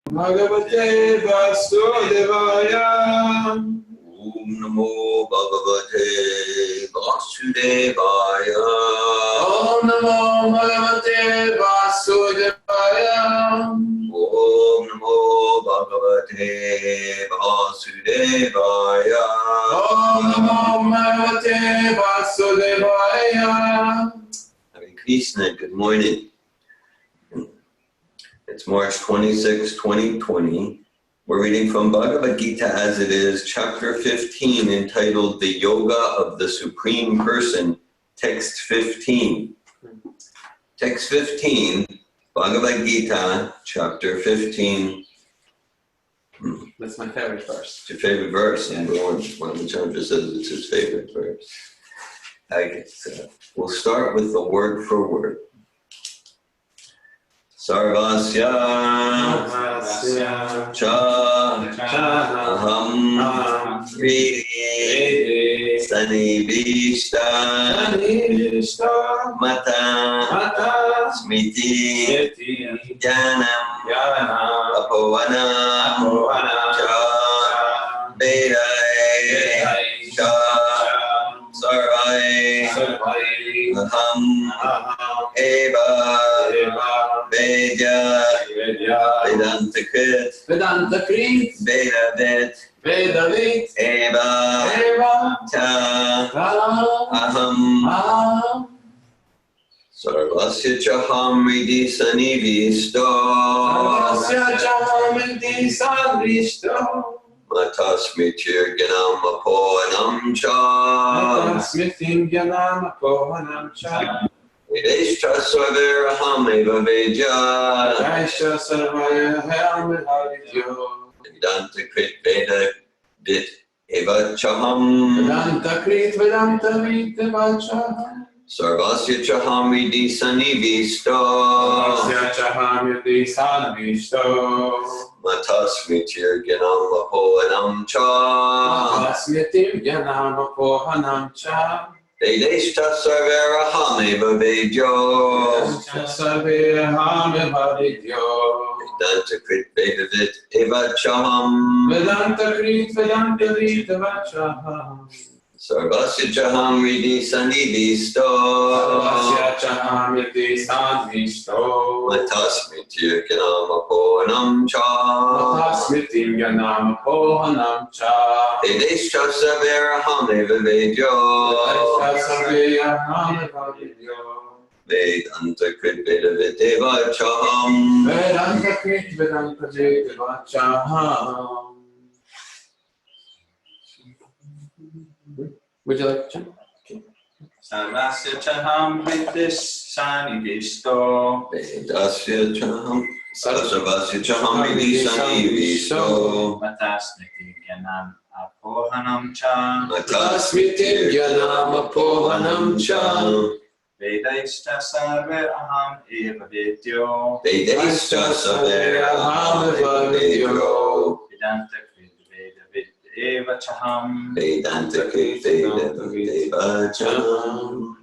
Bhagavate Vasudevaya. Om Namo Bhagavate Vasudevaya. Om Namo Bhagavate Vasudevaya. Om Namo Bhagavate Vasudevaya. Om Namo Bhagavate Vasudevaya. Hare Krishna, good morning. It's March 26, 2020. We're reading from Bhagavad-gita as it is, chapter 15, entitled The Yoga of the Supreme Person, text 15. Text 15, Bhagavad-gita, chapter 15. That's my favorite verse. It's your favorite verse, and one of the Chandra says it's his favorite verse. Okay, so we'll start with the word for word. Sarvasya cha aham vridi sanivishta mata smiti jnanam apovanam cha vedai cha sarvai aham eva Vedya Vedanta Krit Veda Vid Eva Ta Aham Sarvasya Chaham Ridi Sanivisto Matasmitir Gyanam Apohanam Cha Vedeshta Sarvaraham Eva Vedya Vedanta Krit Veda Vid Eva Chaham Sarvasya Chaham Ridi Sanivisto Matasmitir Gyanam Apohanam Cha Vedeshta Sarvaraham Eva Vedyo Vedanta Krit Veda Vid Eva Chaham Sarvasya Chaham Ridi Sanivisto Matasmitir Gyanam Apohanam Cha Vedeshta Sarvaraham Eva Vedyo Vedanta Krit Veda Vid Eva Chaham Would you like to jump? Sarvasya Chaham Vidisanivisto Vedasya Chaham Sarvasya Chaham Ridi Sanivisto Matasmiti Gyanam Apohanam Cha Matasmitir Gyanam Apohanam Cha Vedeshta Sarvaraham Eva Vedyo Vedeshta Sarvaraham Eva Vedyo Vedanta Krit Veda Vid Eva Chaham Vedanta Krit Veda Vid Eva Chaham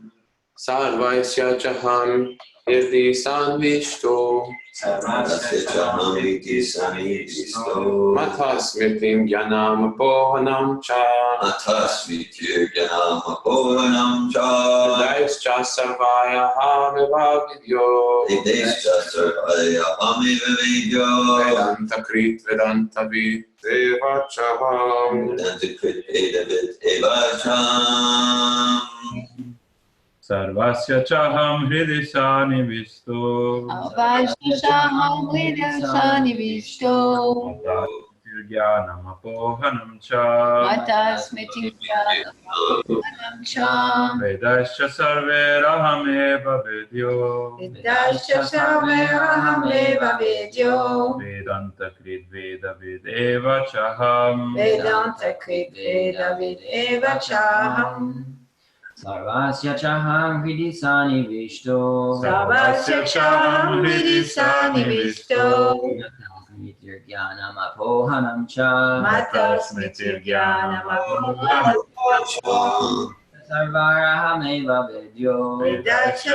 Sarvasya Chaham Irdi Sanvishto Sarvasya Chaham Ridi Sanivisto Matasmitim Gyanam Apohanam Cha Matasmitir Gyanam Apohanam Cha Vedeshta Sarvayaham Eva Vidyo Vedeshta Sarvaraham Eva Vedyo Vedanta Krit Vedanta Vid Eva Chaham Vedanta Krit Veda Vid Eva Chaham Sarvasya Chaham Hridisanivisto Gyanam Apohanam Cha Vedasya Sarvaraham Eva Vedyo Vedanta Krit Veda Vid Eva Chaham Sarvasya Chaham Hridisanivisto Matasmitir Gyanam Apohanam Cha Sarvaraham Eva Vedyo Vedanta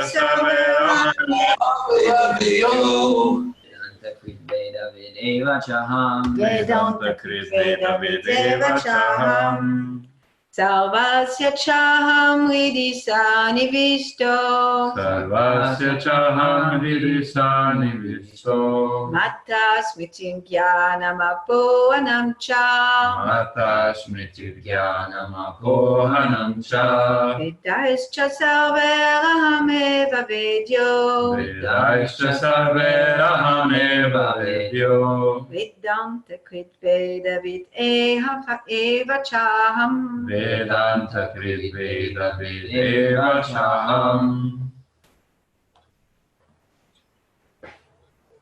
Krit Veda Veda Videva Chaham Vedanta Krit Veda Videva Chaham Sarvasya Chaham Hridisa Nivishto Sarvasya Chaham Hridisa Nivisto Mata Smritim Jnanam Apohanam Cha Mata Smriti Jnanam Apohanam Cha Vedaischa Sarverahameva Vedyo Vedaischa Sarverahame Vedyo Vedanta Krit Veda Vid Eva Chaham Vedanta Krit Veda Videva Chaham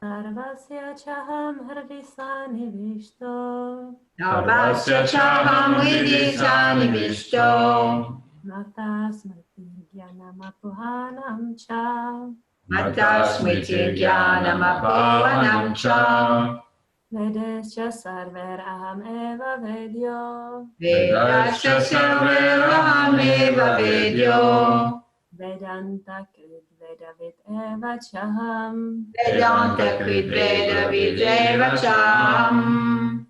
Sarvasya Chaham Hridisa Nivishto Sarvasya Chaham Hridisa Nivishto Mata Smriti Jnanam Apohanam Cha Mata Smriti Jnanam Apohanam Cha Vedescha Sarveraham Eva Vedyo Vedasya Sarverahameva Vedyo Vedanta Krit Veda Vid Eva Chaham Vedanta Krit Veda Videva Chaham.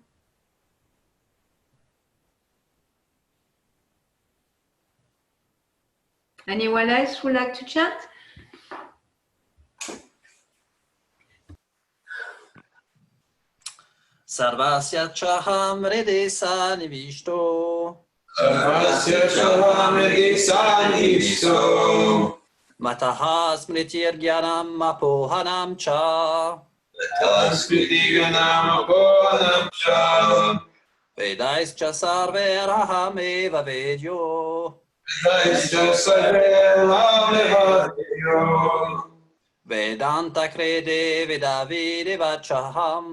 Anyone else would like to chant? Sarvasya Chaham Hridisa Nivishto Sarvasya Chaham Hridisa Nivishto Mataha Smritir Jnanam Apohanam Cha Smriti Jnanam Apohanam Cha Vedaischa Sarveraham Eva Vedyo Vedaischa Sarverahameva Vedyo Vedanta Krede Veda Videva Chaham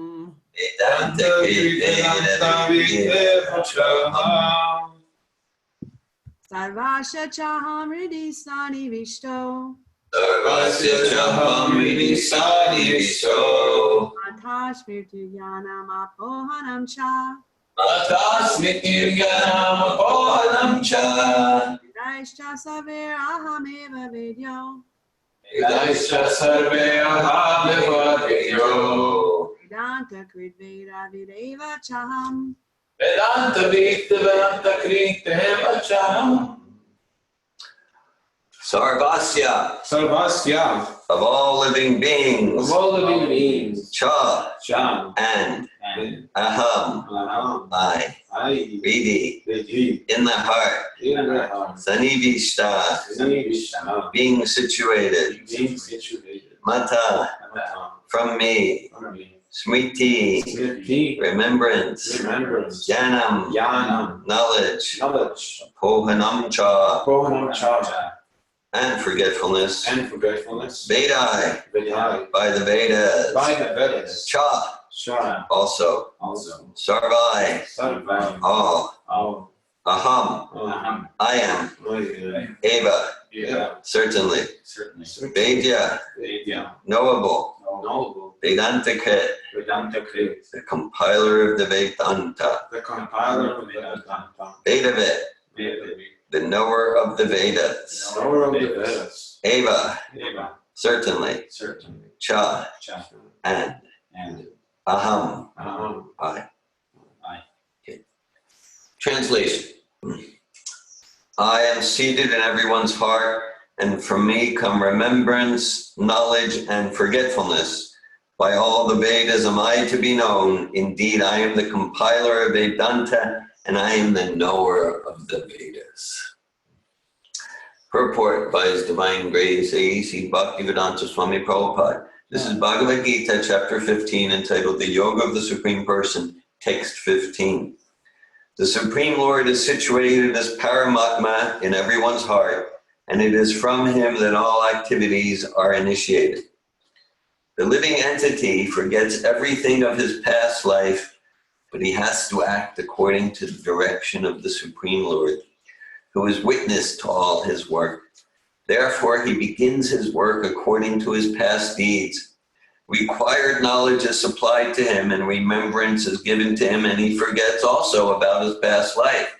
Vedanta Krit Veda Videva Chaham Sarvasya Chaham Hridisa Nivishto Sarvasya Chaham Hridisa Nivishto Mata Smriti Jnanam Apohanam Cha Mata Smriti Jnanam Apohanam Cha Vedasya Sarverahameva Vedyo Vedaischa Sarverahameva Vedyo Vedanta Krit Veda Videva Chaham Vedanta Krit Veda Chaham Sarvasya, Sarvasya, of all living beings, of all living beings, Cha, Cha, and and Aham, Aham, I, I, Ridi, Vedi, in the heart, in the heart, Sanivishta, Nivishta, being situated, being situated, Mata, Mata, from me, from me, Smriti, Smriti, remembrance, remembrance, Jnanam, Jnanam, knowledge, knowledge, Pohanam Cha, Pohanam Cha, and forgetfulness, and forgetfulness, Vedai, Vedai, by the Vedas, by the Vedas, Cha, Cha, also, also, Sarvai, Sarvai, all, all, Aham, Aham, I am, Eva, Eva, certainly, certainly, Vedya, Vedya, knowable, knowable, Vedanta Krit, Vedanta Krit, the compiler of the Vedanta, the compiler of Vedanta, Vedavit, Veda, the knower of the Vedas, knower of the Vedas, Eva, Eva, certainly, certainly, Cha, Cha, and and Aham, Aham, I. I. Okay. Translation. I am seated in everyone's heart, and from me come remembrance, knowledge, and forgetfulness. By all the Vedas am I to be known. Indeed, I am the compiler of Vedanta, and I am the knower of the Vedas. Purport by His Divine Grace A.E.C. Bhaktivedanta Swami Prabhupada. This is Bhagavad-gita, chapter 15, entitled The Yoga of the Supreme Person, text 15. The Supreme Lord is situated as Paramatma in everyone's heart, and it is from Him that all activities are initiated. The living entity forgets everything of his past life, but he has to act according to the direction of the Supreme Lord, who is witness to all his work. Therefore, he begins his work according to his past deeds. Required knowledge is supplied to him, and remembrance is given to him, and he forgets also about his past life.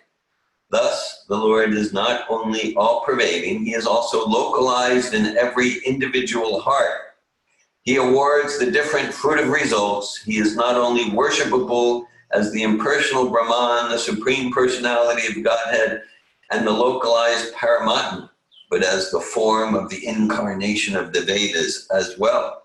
Thus, the Lord is not only all-pervading, he is also localized in every individual heart. He awards the different fruitive results. He is not only worshipable as the impersonal Brahman, the Supreme Personality of Godhead, and the localized Paramatma, but as the form of the incarnation of the Vedas as well.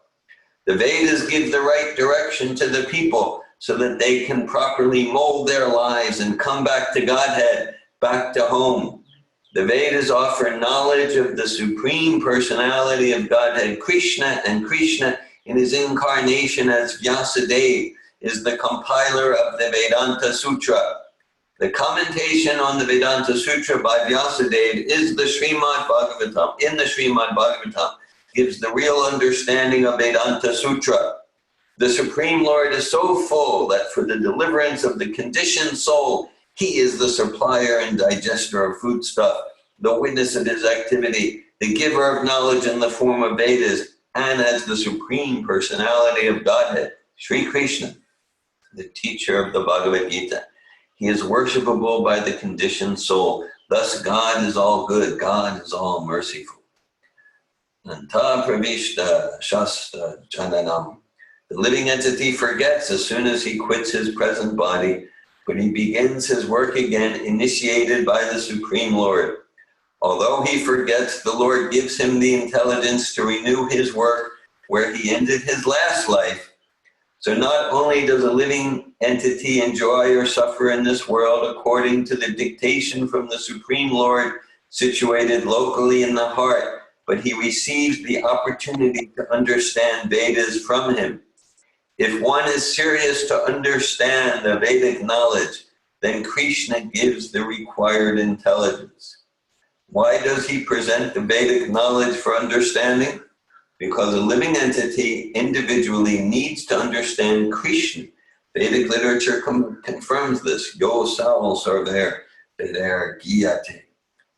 The Vedas give the right direction to the people so that they can properly mold their lives and come back to Godhead, back to home. The Vedas offer knowledge of the Supreme Personality of Godhead, Krishna, and Krishna in his incarnation as Vyasadeva is the compiler of the Vedanta Sutra. The commentation on the Vedanta Sutra by Vyasadeva is the Srimad Bhagavatam. In the Srimad Bhagavatam gives the real understanding of Vedanta Sutra. The Supreme Lord is so full that for the deliverance of the conditioned soul, he is the supplier and digester of foodstuff, the witness of his activity, the giver of knowledge in the form of Vedas, and as the Supreme Personality of Godhead, Sri Krishna, the teacher of the Bhagavad-gita. He is worshipable by the conditioned soul. Thus, God is all good. God is all merciful. Nanta pravishta shasta jananam. The living entity forgets as soon as he quits his present body, but he begins his work again, initiated by the Supreme Lord. Although he forgets, the Lord gives him the intelligence to renew his work where he ended his last life. So not only does a living entity enjoy or suffer in this world according to the dictation from the Supreme Lord situated locally in the heart, but he receives the opportunity to understand Vedas from him. If one is serious to understand the Vedic knowledge, then Krishna gives the required intelligence. Why does he present the Vedic knowledge for understanding? Because a living entity individually needs to understand Krishna. Vedic literature confirms this. Yo sal sarver veder giyate.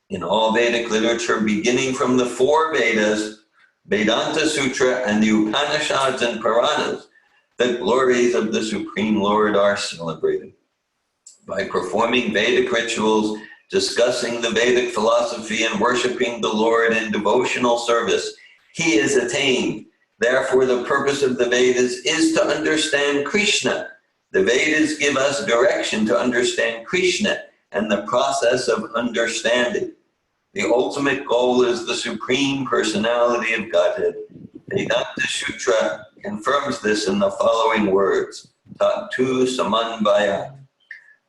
In all Vedic literature, beginning from the 4 Vedas, Vedanta Sutra, and the Upanishads and Puranas, the glories of the Supreme Lord are celebrated. By performing Vedic rituals, discussing the Vedic philosophy, and worshiping the Lord in devotional service, he is attained. Therefore, the purpose of the Vedas is to understand Krishna. The Vedas give us direction to understand Krishna and the process of understanding. The ultimate goal is the Supreme Personality of Godhead. Vedanta Sutra confirms this in the following words: Tatu Samanvaya.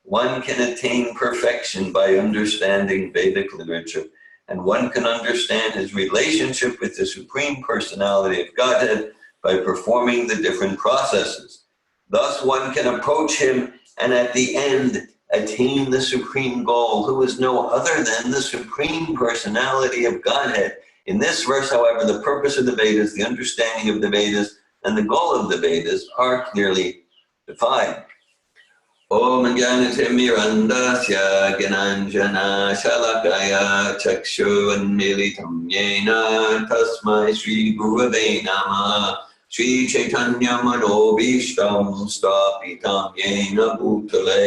One can attain perfection by understanding Vedic literature, and one can understand his relationship with the Supreme Personality of Godhead by performing the different processes. Thus one can approach him and at the end attain the supreme goal, who is no other than the Supreme Personality of Godhead. In this verse, however, the purpose of the Vedas, the understanding of the Vedas, and the goal of the Vedas are clearly defined. Om Jnanatirmirandasya Gyananjana Shalakaya Chakshurunmilitam Yena Tasmai Shri Gurave Namah Shri Chaitanya Manobhishtam Stapitam Yena Bhutale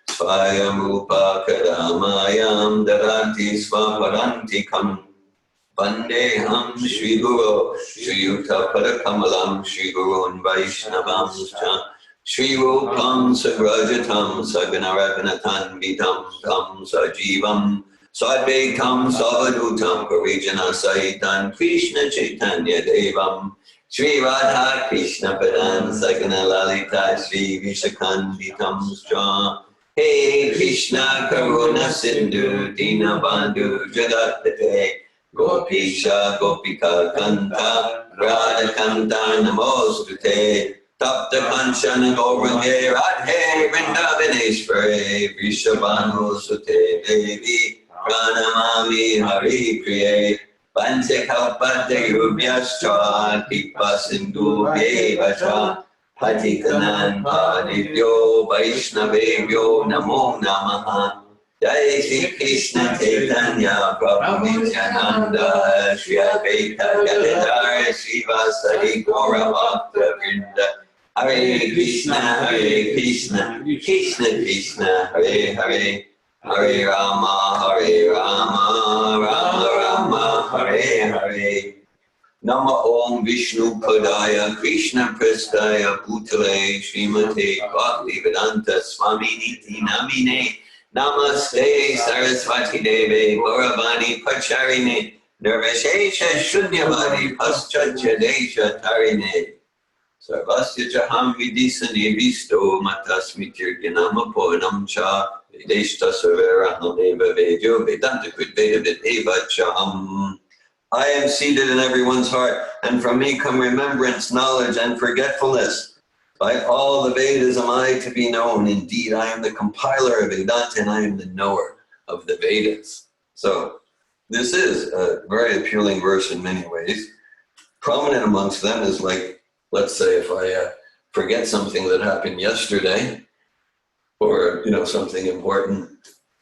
Swayam Rupa Kadamayam Daranti Swaparantikam Vandeham Shri Guru Shri Yuta Padakamalam Shri Gurun Vaishnavamscha Shri Rupam Sagrajatam Saganaraganatam Vitam Tam Sajivam Sadvekam Savadutam Parijana Sahitan Krishna Chaitanya Devam Shri Radha Krishna Padan Sagana Lalita Shri Vishakanditam Scha Hey Krishna Karuna Sindhu Dina Bandhu Jagatate Gopisha Gopika Kanta Radha Kanta Namostute Tapta Kanchana Gaurange Radhe Vrindavaneshware Vishabhanu Sute Devi Pranamami Hari Priye Panchakalpate Yubhyascha Kripa Sindhu Devacha Patikanan Padivyo Vaishnavevyo Namo Namaha Jai Shri Krishna Chaitanya Prabhu Nityananda Shri Advaita Gadadhara Srivasadi Gaura Bhakta Vrinda Hare Krishna Krishna Krishna Hare Hare Hare Rama Rama Rama Hare Hare Nama Om Vishnu Padaya Krishna Prestaya Bhutale Srimate Bhaktivedanta Swami Niti Namine Namaste Saraswati Deve Gauravani Pacharine Nirvishesha Shunyavadi Paschachadesha Tarine Sarvasya Jaham Vidisani Visto Matasmitirgyanama Poanam Cha Vedeshta Savera Hameva Vedyo Vedanta Kudveda Videva Chaham. I am seated in everyone's heart, and from me come remembrance, knowledge, and forgetfulness. By all the Vedas am I to be known. Indeed, I am the compiler of Vedanta, and I am the knower of the Vedas. So, this is a very appealing verse in many ways. Prominent amongst them is like, let's say if I forget something that happened yesterday, or something important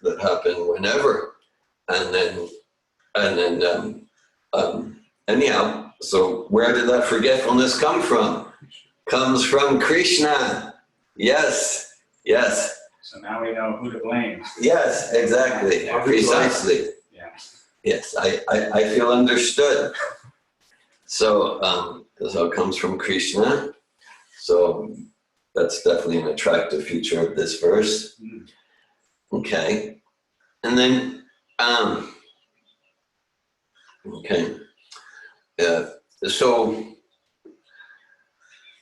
that happened whenever, and then anyhow, so where did that forgetfulness come from? Comes from Krishna. Yes. So now we know who to blame. Yes, exactly. Precisely. Yeah. Yes, I feel understood. So this all comes from Krishna. So that's definitely an attractive feature of this verse. Okay. And then okay. So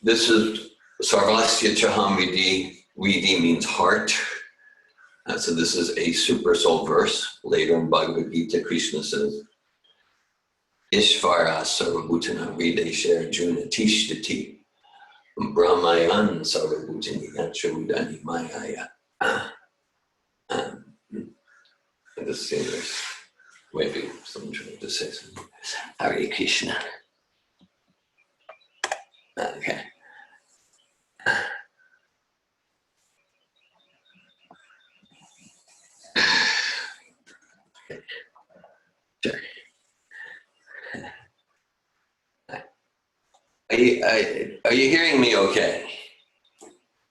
this is Sarvasya Chaham Vidi. Vidi means heart. So this is a super soul verse. Later in Bhagavad-gita, Krishna says, Ishvara Sarvabhutana Videsha Arjuna Tishtati Brahmayan Sarvabhutani Yachudani Mayaya. This is maybe someone trying to say something. Hare Krishna. Okay. Sure. Are you hearing me okay?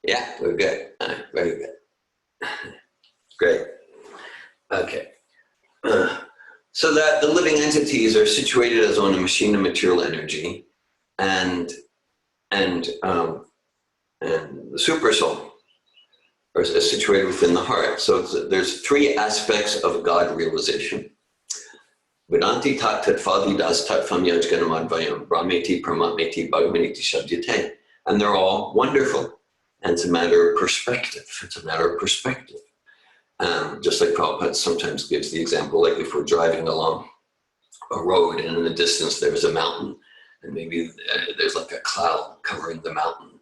Yeah, we're good. Very good. Great. Okay. So that the living entities are situated as on a machine of material energy, and the super soul is situated within the heart. So there's three aspects of God realization. Vedanti tat tatfadidas tatvam yajganamadvayam brahmeti pramatmeti bhagavaniti shabdyate. And they're all wonderful. And it's a matter of perspective. Just like Prabhupada sometimes gives the example, like if we're driving along a road and in the distance there's a mountain, and maybe there's like a cloud covering the mountain,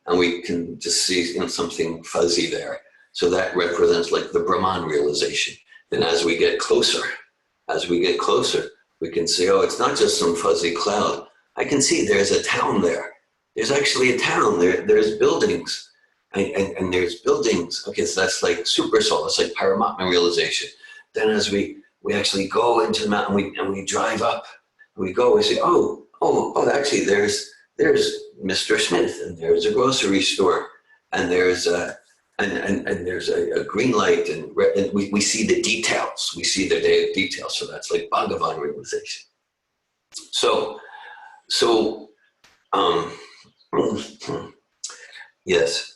and we can just see something fuzzy there. So that represents like the Brahman realization. Then as we get closer, we can see, oh, it's not just some fuzzy cloud. I can see there's a town there. There's actually a town there. There's buildings. And there's buildings. Okay, so that's like super soul. It's like Paramatma realization. Then as we actually go into the mountain and we drive up, we say, oh, actually there's Mr. Smith, and there's a grocery store, and there's a green light, and we see the details. We see the day of details. So that's like Bhagavan realization. So yes.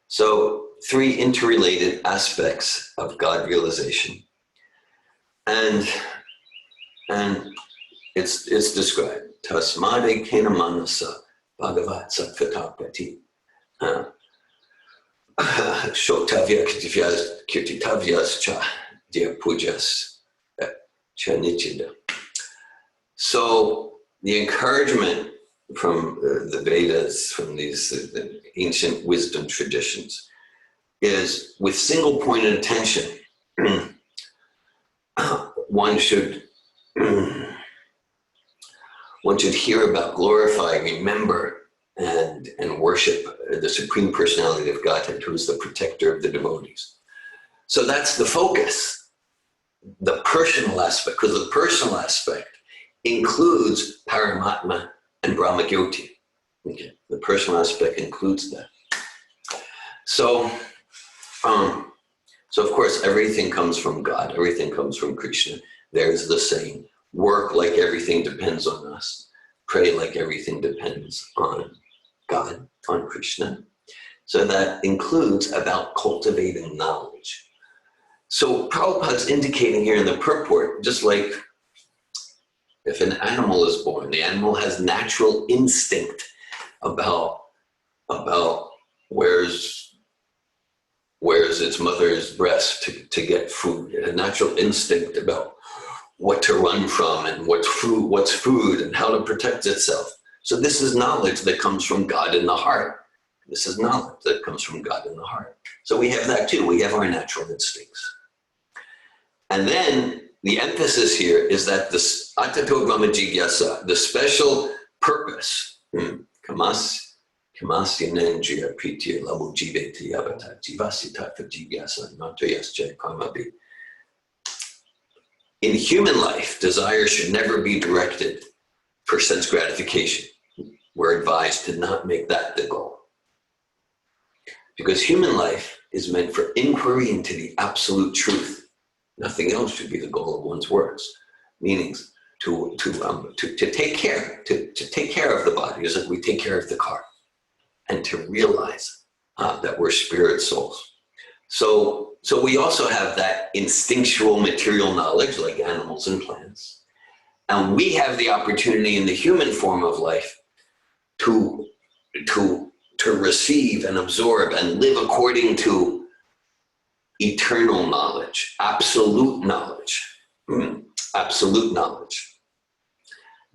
So three interrelated aspects of God realization, and it's described. Tasmade kena manasa bhagavat sattvatapati shoktavya kirtitavyas cha dia pujas cha nichida. So the encouragement from the Vedas, from these the ancient wisdom traditions, is with single pointed attention. One should hear about, glorify, remember, and worship the Supreme Personality of Godhead, who is the protector of the devotees. So that's the focus, the personal aspect, because the personal aspect includes Paramatma and Brahma-Jyoti. Okay, the personal aspect includes that. So of course, everything comes from God. Everything comes from Krishna. There's the saying, work like everything depends on us, pray like everything depends on God, on Krishna. So that includes about cultivating knowledge. So Prabhupada's indicating here in the purport, just like if an animal is born, the animal has natural instinct about where's its mother's breast to get food, a natural instinct about what to run from and what's food and how to protect itself. So this is knowledge that comes from God in the heart. This is knowledge that comes from God in the heart. So we have that too. We have our natural instincts. And then the emphasis here is that this Atato Brahma Jigyasa, the special purpose, Kamasyanendriya Pritya Labu Jiveti Yavata Jivasita Jigyasa Natoyascha Karmabi. In human life, desire should never be directed for sense gratification. We're advised to not make that the goal. Because human life is meant for inquiry into the absolute truth. Nothing else should be the goal of one's works. Meanings to take care of the body as if we take care of the car, and to realize that we're spirit souls. So we also have that instinctual material knowledge like animals and plants. And we have the opportunity in the human form of life to receive and absorb and live according to eternal knowledge, absolute knowledge, absolute knowledge.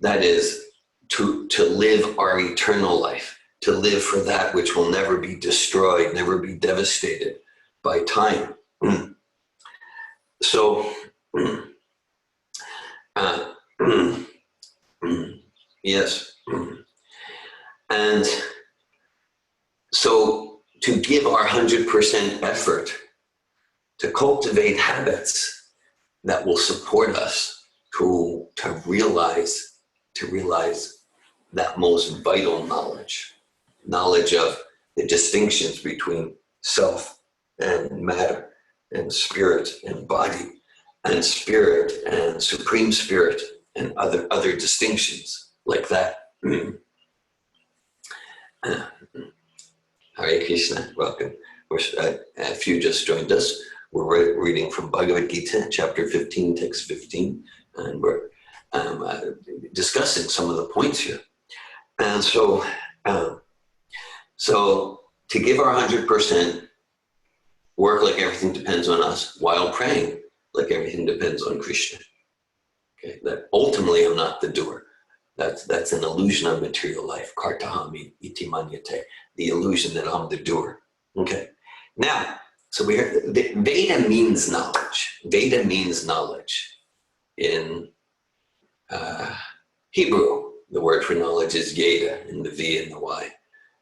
That is, to live our eternal life, to live for that which will never be destroyed, never be devastated by time. So, yes. And so to give our 100% effort to cultivate habits that will support us to realize that most vital knowledge of the distinctions between self and matter and spirit and body and spirit and supreme spirit and other distinctions like that. Hare Krishna, welcome. If you just joined us, we're reading from Bhagavad-gita, chapter 15, text 15, and we're discussing some of the points here. And so to give our 100%, work like everything depends on us, while praying like everything depends on Krishna. Okay, that ultimately I'm not the doer. That's an illusion of material life. Kartahami iti manyate, the illusion that I'm the doer. Okay. Now, so Veda means knowledge. Veda means knowledge. In Hebrew, the word for knowledge is yeda, in the V and the Y.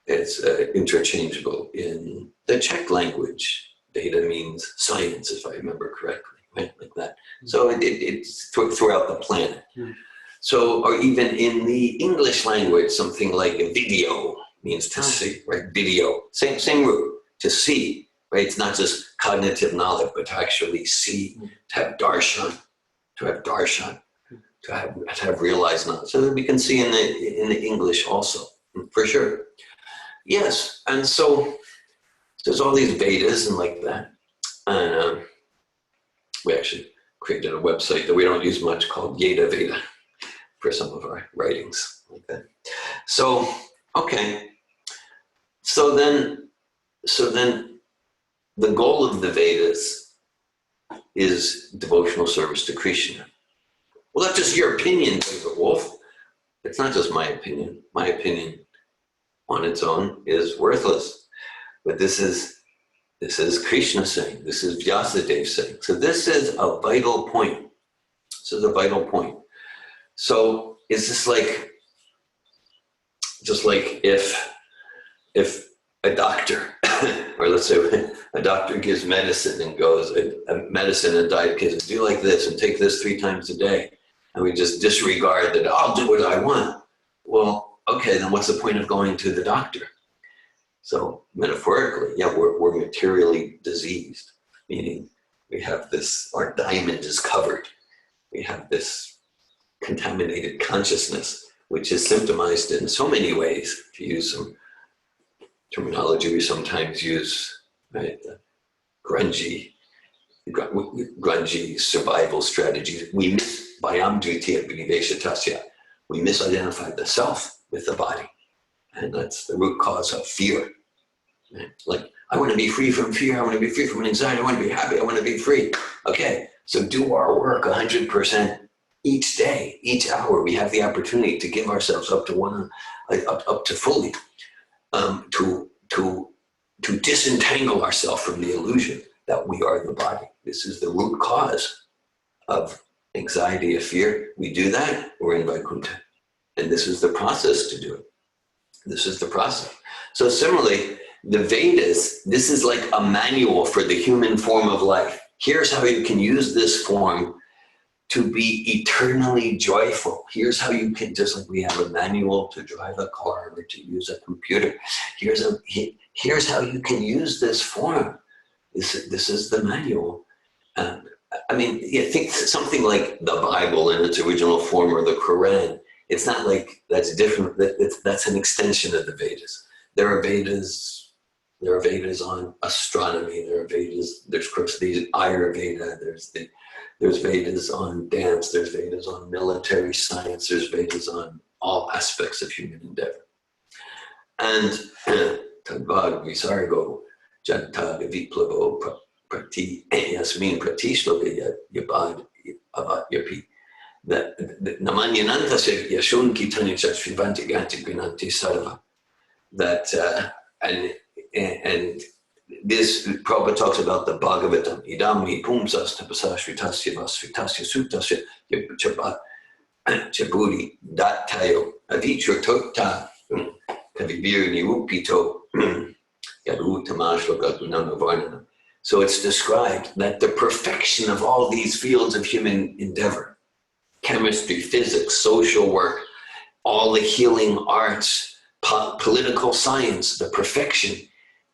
It's interchangeable. In the Czech language, Veda means science, if I remember correctly, right? Like that. So it's throughout the planet. So, or even in the English language, something like a video means to see, right? Video, same root, to see, right? It's not just cognitive knowledge, but to actually see, to have darshan, to have realized knowledge. So that we can see in the English also, for sure. Yes, and so there's all these Vedas and like that. And we actually created a website that we don't use much called Yeda Veda for some of our writings like that. So, okay. So then the goal of the Vedas is devotional service to Krishna. Well, that's just your opinion, David Wolf. It's not just my opinion. My opinion on its own is worthless. But this is Krishna saying, this is Vyasadeva saying. So this is a vital point. This is a vital point. So is this just like if a doctor, or let's say a doctor gives medicine and goes, medicine and diet gives, do like this and take this 3 times a day. And we just disregard that, I'll do what I want. Well, okay, then what's the point of going to the doctor? So metaphorically, yeah, we're materially diseased, meaning we have this, our diamond is covered. We have this contaminated consciousness, which is symptomized in so many ways. To use some terminology we sometimes use, right? The grungy survival strategies. We misidentified the self with the body, and that's the root cause of fear. Right? Like, I want to be free from fear, I want to be free from anxiety, I want to be happy, I want to be free. Okay, so do our work 100% each day, each hour. We have the opportunity to give ourselves up to fully, to disentangle ourselves from the illusion that we are the body. This is the root cause of anxiety, of fear. We do that, we're in Vaikuntha. And this is the process to do it. This is the process. So similarly, the Vedas, this is like a manual for the human form of life. Here's how you can use this form to be eternally joyful. Here's how you can, just like we have a manual to drive a car or to use a computer, here's how you can use this form. This is the manual. I mean, you think something like the Bible in its original form or the Quran, it's not like that's different. That's an extension of the Vedas. There are Vedas on astronomy. There are Vedas. There's, of course, the Ayurveda. There's Vedas on dance. There's Vedas on military science. There's Vedas on all aspects of human endeavor. And Tadvad Visargo Janta Viplavo Prati Yasmin Prati Shloka Yabad Avat Yapi. That Namanyananta said Yashun Kitani Chashvivanti Ganti Grinanti Sarva. That and this Prabhupada talks about the Bhagavatam. Idami Pumsas Tapasashvitasya Vasvitasya Sutasya Yachabat Chaburi Datayo Avichur Tota Kavibir Nirupito Yadu Tamashlokatunam Varnana. So it's described that the perfection of all these fields of human endeavor, chemistry, physics, social work, all the healing arts, political science, the perfection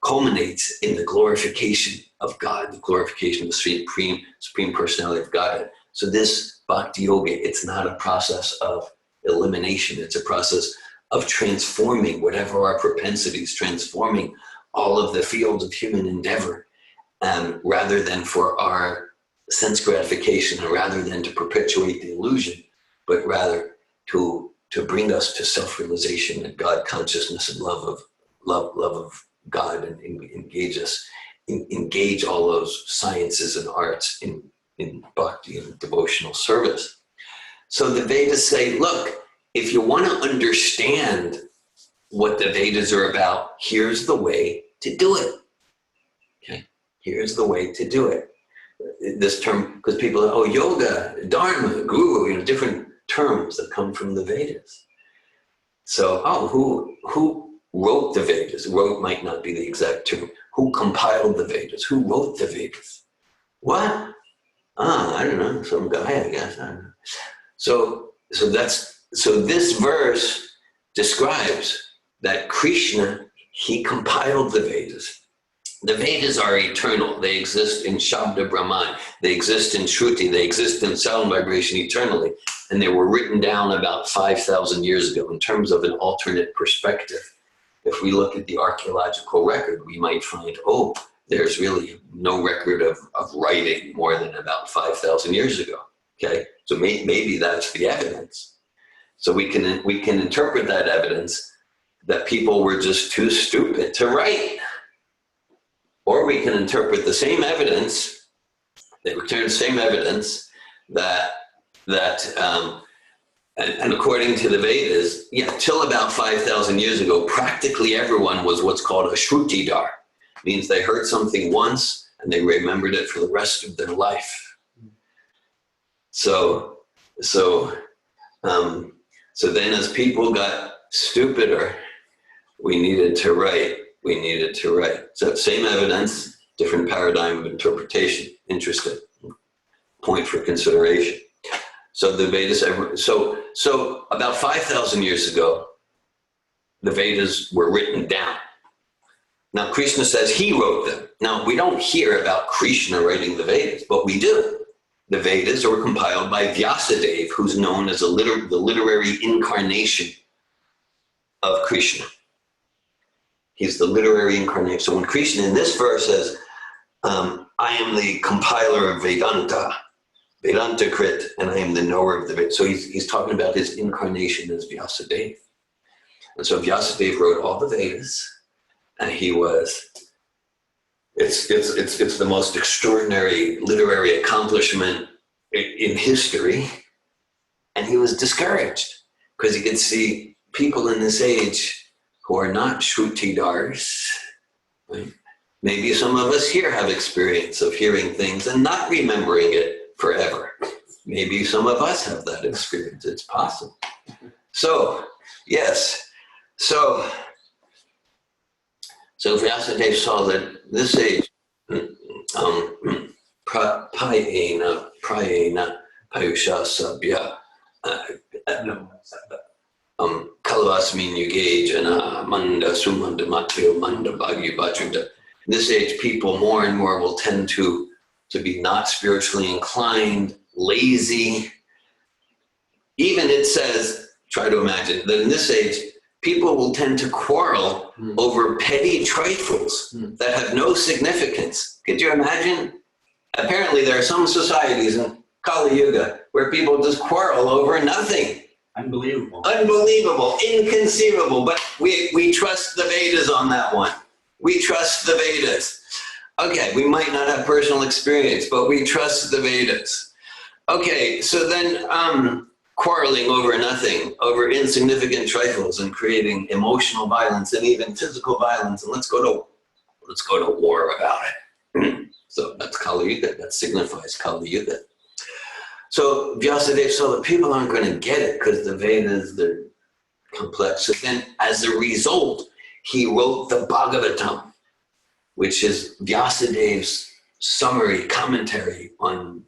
culminates in the glorification of God, the glorification of the Supreme Personality of God. So this Bhakti Yoga, it's not a process of elimination, it's a process of transforming whatever our propensities, transforming all of the fields of human endeavor, rather than for our sense gratification, or rather than to perpetuate the illusion, but rather to bring us to self-realization and God consciousness and love of God, and engage all those sciences and arts in bhakti and devotional service. So the Vedas say, look, if you want to understand what the Vedas are about, here's the way to do it. Okay, here's the way to do it. This term, because people are, yoga, dharma, guru, different terms that come from the Vedas. So, who wrote the Vedas? Wrote might not be the exact term. Who compiled the Vedas? Who wrote the Vedas? What? I don't know, some guy, I guess. I don't know. So this verse describes that Krishna, he compiled the Vedas. The Vedas are eternal. They exist in Shabda Brahman. They exist in Shruti. They exist in sound vibration eternally. And they were written down about 5,000 years ago in terms of an alternate perspective. If we look at the archaeological record, we might find, there's really no record of writing more than about 5,000 years ago. Okay, so maybe that's the evidence. So we can interpret that evidence that people were just too stupid to write. Or we can interpret the same evidence, they return the same evidence that and according to the Vedas, till about 5,000 years ago, practically everyone was what's called a Shrutidar. It means they heard something once and they remembered it for the rest of their life. So then as people got stupider, we needed to write. So same evidence, different paradigm of interpretation. Interesting. Point for consideration. So the Vedas, so about 5,000 years ago, the Vedas were written down. Now Krishna says he wrote them. Now we don't hear about Krishna writing the Vedas, but we do. the Vedas were compiled by Vyasadeva, who's known as the literary incarnation of Krishna. He's the literary incarnation. So when Krishna in this verse says, I am the compiler of Vedanta, Vedanta Krit, and I am the knower of the Vedas. So he's talking about his incarnation as Vyasadeva. And so Vyasadeva wrote all the Vedas, and it's the most extraordinary literary accomplishment in history. And he was discouraged because he could see people in this age who are not Shrutidars, right? Maybe some of us here have experience of hearing things and not remembering it forever. Maybe some of us have that experience. It's possible. So, yes. So Vyasadeva saw that this age, prayena payusha sabya, kalavasmin yugajana manda sumanda matyo manda bhagyu bhajuda. In this age, people more and more will tend to be not spiritually inclined, lazy. Even it says, try to imagine that in this age, people will tend to quarrel over petty trifles that have no significance. Could you imagine? Apparently there are some societies in Kali Yuga where people just quarrel over nothing. Unbelievable. Unbelievable, inconceivable, but we trust the Vedas on that one. We trust the Vedas. Okay, we might not have personal experience, but we trust the Vedas. Okay, so then quarreling over nothing, over insignificant trifles, and creating emotional violence and even physical violence, and let's go to war about it. So that's Kali Yuga, that signifies Kali Yuga. So Vyasadeva saw that people aren't going to get it because the Vedas, they're complex. So then as a result, he wrote the Bhagavatam, which is Vyasadeva's summary commentary on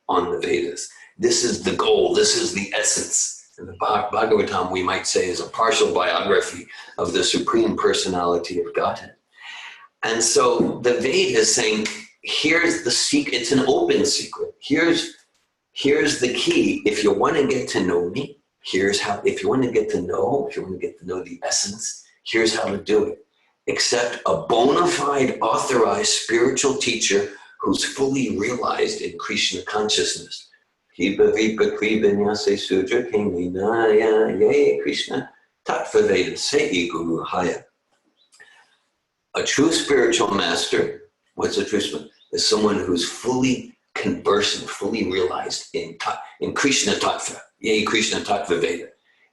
the Vedas. This is the goal, this is the essence. And the Bhagavatam, we might say, is a partial biography of the Supreme Personality of Godhead. And so the Veda is saying, here's the secret, it's an open secret. Here's the key. If you want to get to know me, here's how, if you want to get to know the essence, here's how to do it. Accept a bona fide, authorized spiritual teacher who's fully realized in Krishna consciousness. Krishna Tattvaveda Sei Guru Haya. A true spiritual master, what's a true spiritual? Is someone who's fully conversant, fully realized in Krishna Tattva, Yea Krishna Tattvaveda,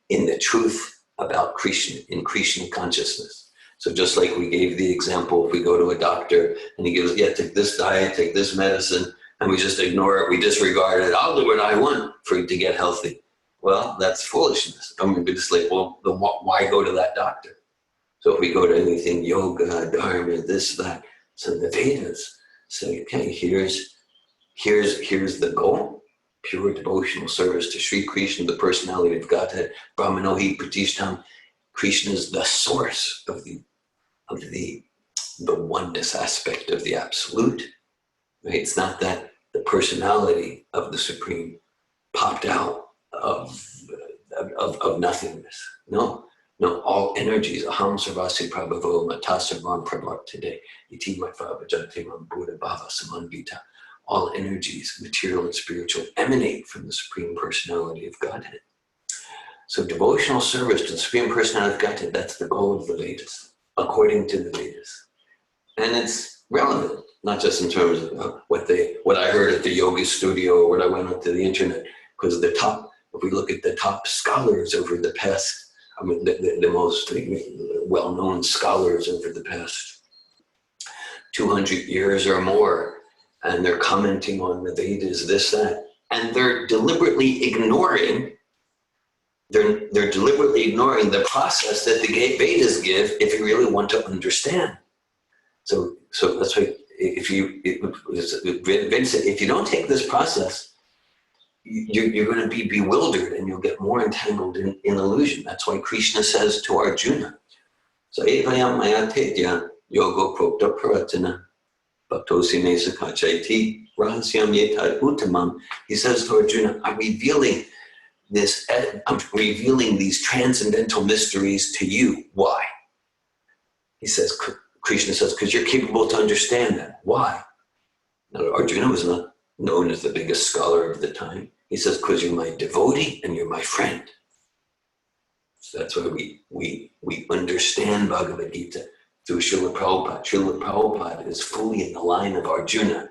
in the truth about Krishna, in Krishna consciousness. So just like we gave the example, if we go to a doctor and he gives, take this diet, take this medicine, and we just ignore it, we disregard it, I'll do what I want for you to get healthy. Well, that's foolishness. I'm going to be just like, well, why go to that doctor? So if we go to anything, yoga, dharma, this, that, so the Vedas say, okay, here's the goal. Pure devotional service to Sri Krishna, the personality of Godhead. Brahmanohi Pratishtam. Krishna is the source of the oneness aspect of the absolute. Right? It's not that the personality of the Supreme popped out of nothingness. No, all energies. Aham sarvasi prabhavo matasarvam prabhaktade iti mattvabhajatimam buddha bhava samanvita. All energies, material and spiritual, emanate from the Supreme Personality of Godhead. So devotional service to the Supreme Personality of Godhead, that's the goal of the Vedas, according to the Vedas. And it's relevant, not just in terms of what I heard at the yoga studio or what I went onto the internet, because if we look at the top scholars over the past, the most well-known scholars over the past 200 years or more, and they're commenting on the Vedas, this, that, and they're deliberately ignoring the process that the Vedas give if you really want to understand. So that's why if you don't take this process, you're going to be bewildered and you'll get more entangled in illusion. That's why Krishna says to Arjuna, so evayam maya tedya yogo prokta paratana Bhaktosi me sakachaiti rahasyam yetad uttamam. He says to Arjuna, I'm revealing these transcendental mysteries to you. Why? He says, Krishna says, because you're capable to understand that. Why? Now, Arjuna was not known as the biggest scholar of the time. He says, because you're my devotee and you're my friend. So that's why we understand Bhagavad Gita through Srila Prabhupada. Srila Prabhupada is fully in the line of Arjuna.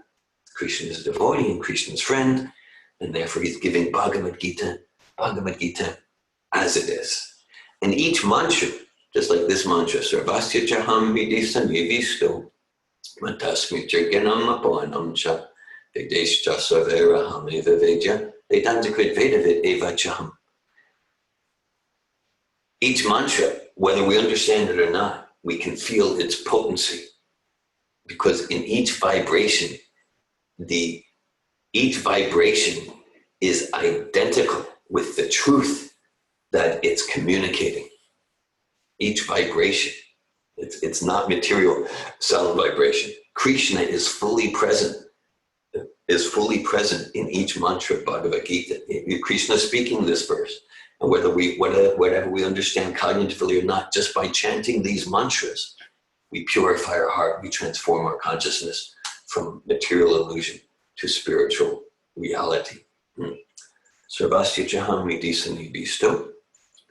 Krishna's devotee and Krishna's friend, and therefore he's giving Bhagavad Gita as it is. And each mantra, just like this mantra, Sarvasya Chaham Vidisa Nivisto, Matasmi Jirganam Apoanam Cha, Vedeshcha Saveraham Eva Vedya, Vedantakrit Vedavid Eva Chaham. Each mantra, whether we understand it or not, we can feel its potency. Because in each vibration, each vibration is identical with the truth that it's communicating. Each vibration, it's not material sound vibration. Krishna is fully present in each mantra of Bhagavad Gita. Krishna is speaking this verse. And whatever we understand cognitively or not, just by chanting these mantras, we purify our heart, we transform our consciousness from material illusion to spiritual reality. Sarvasya Jaham Vidisani Visto,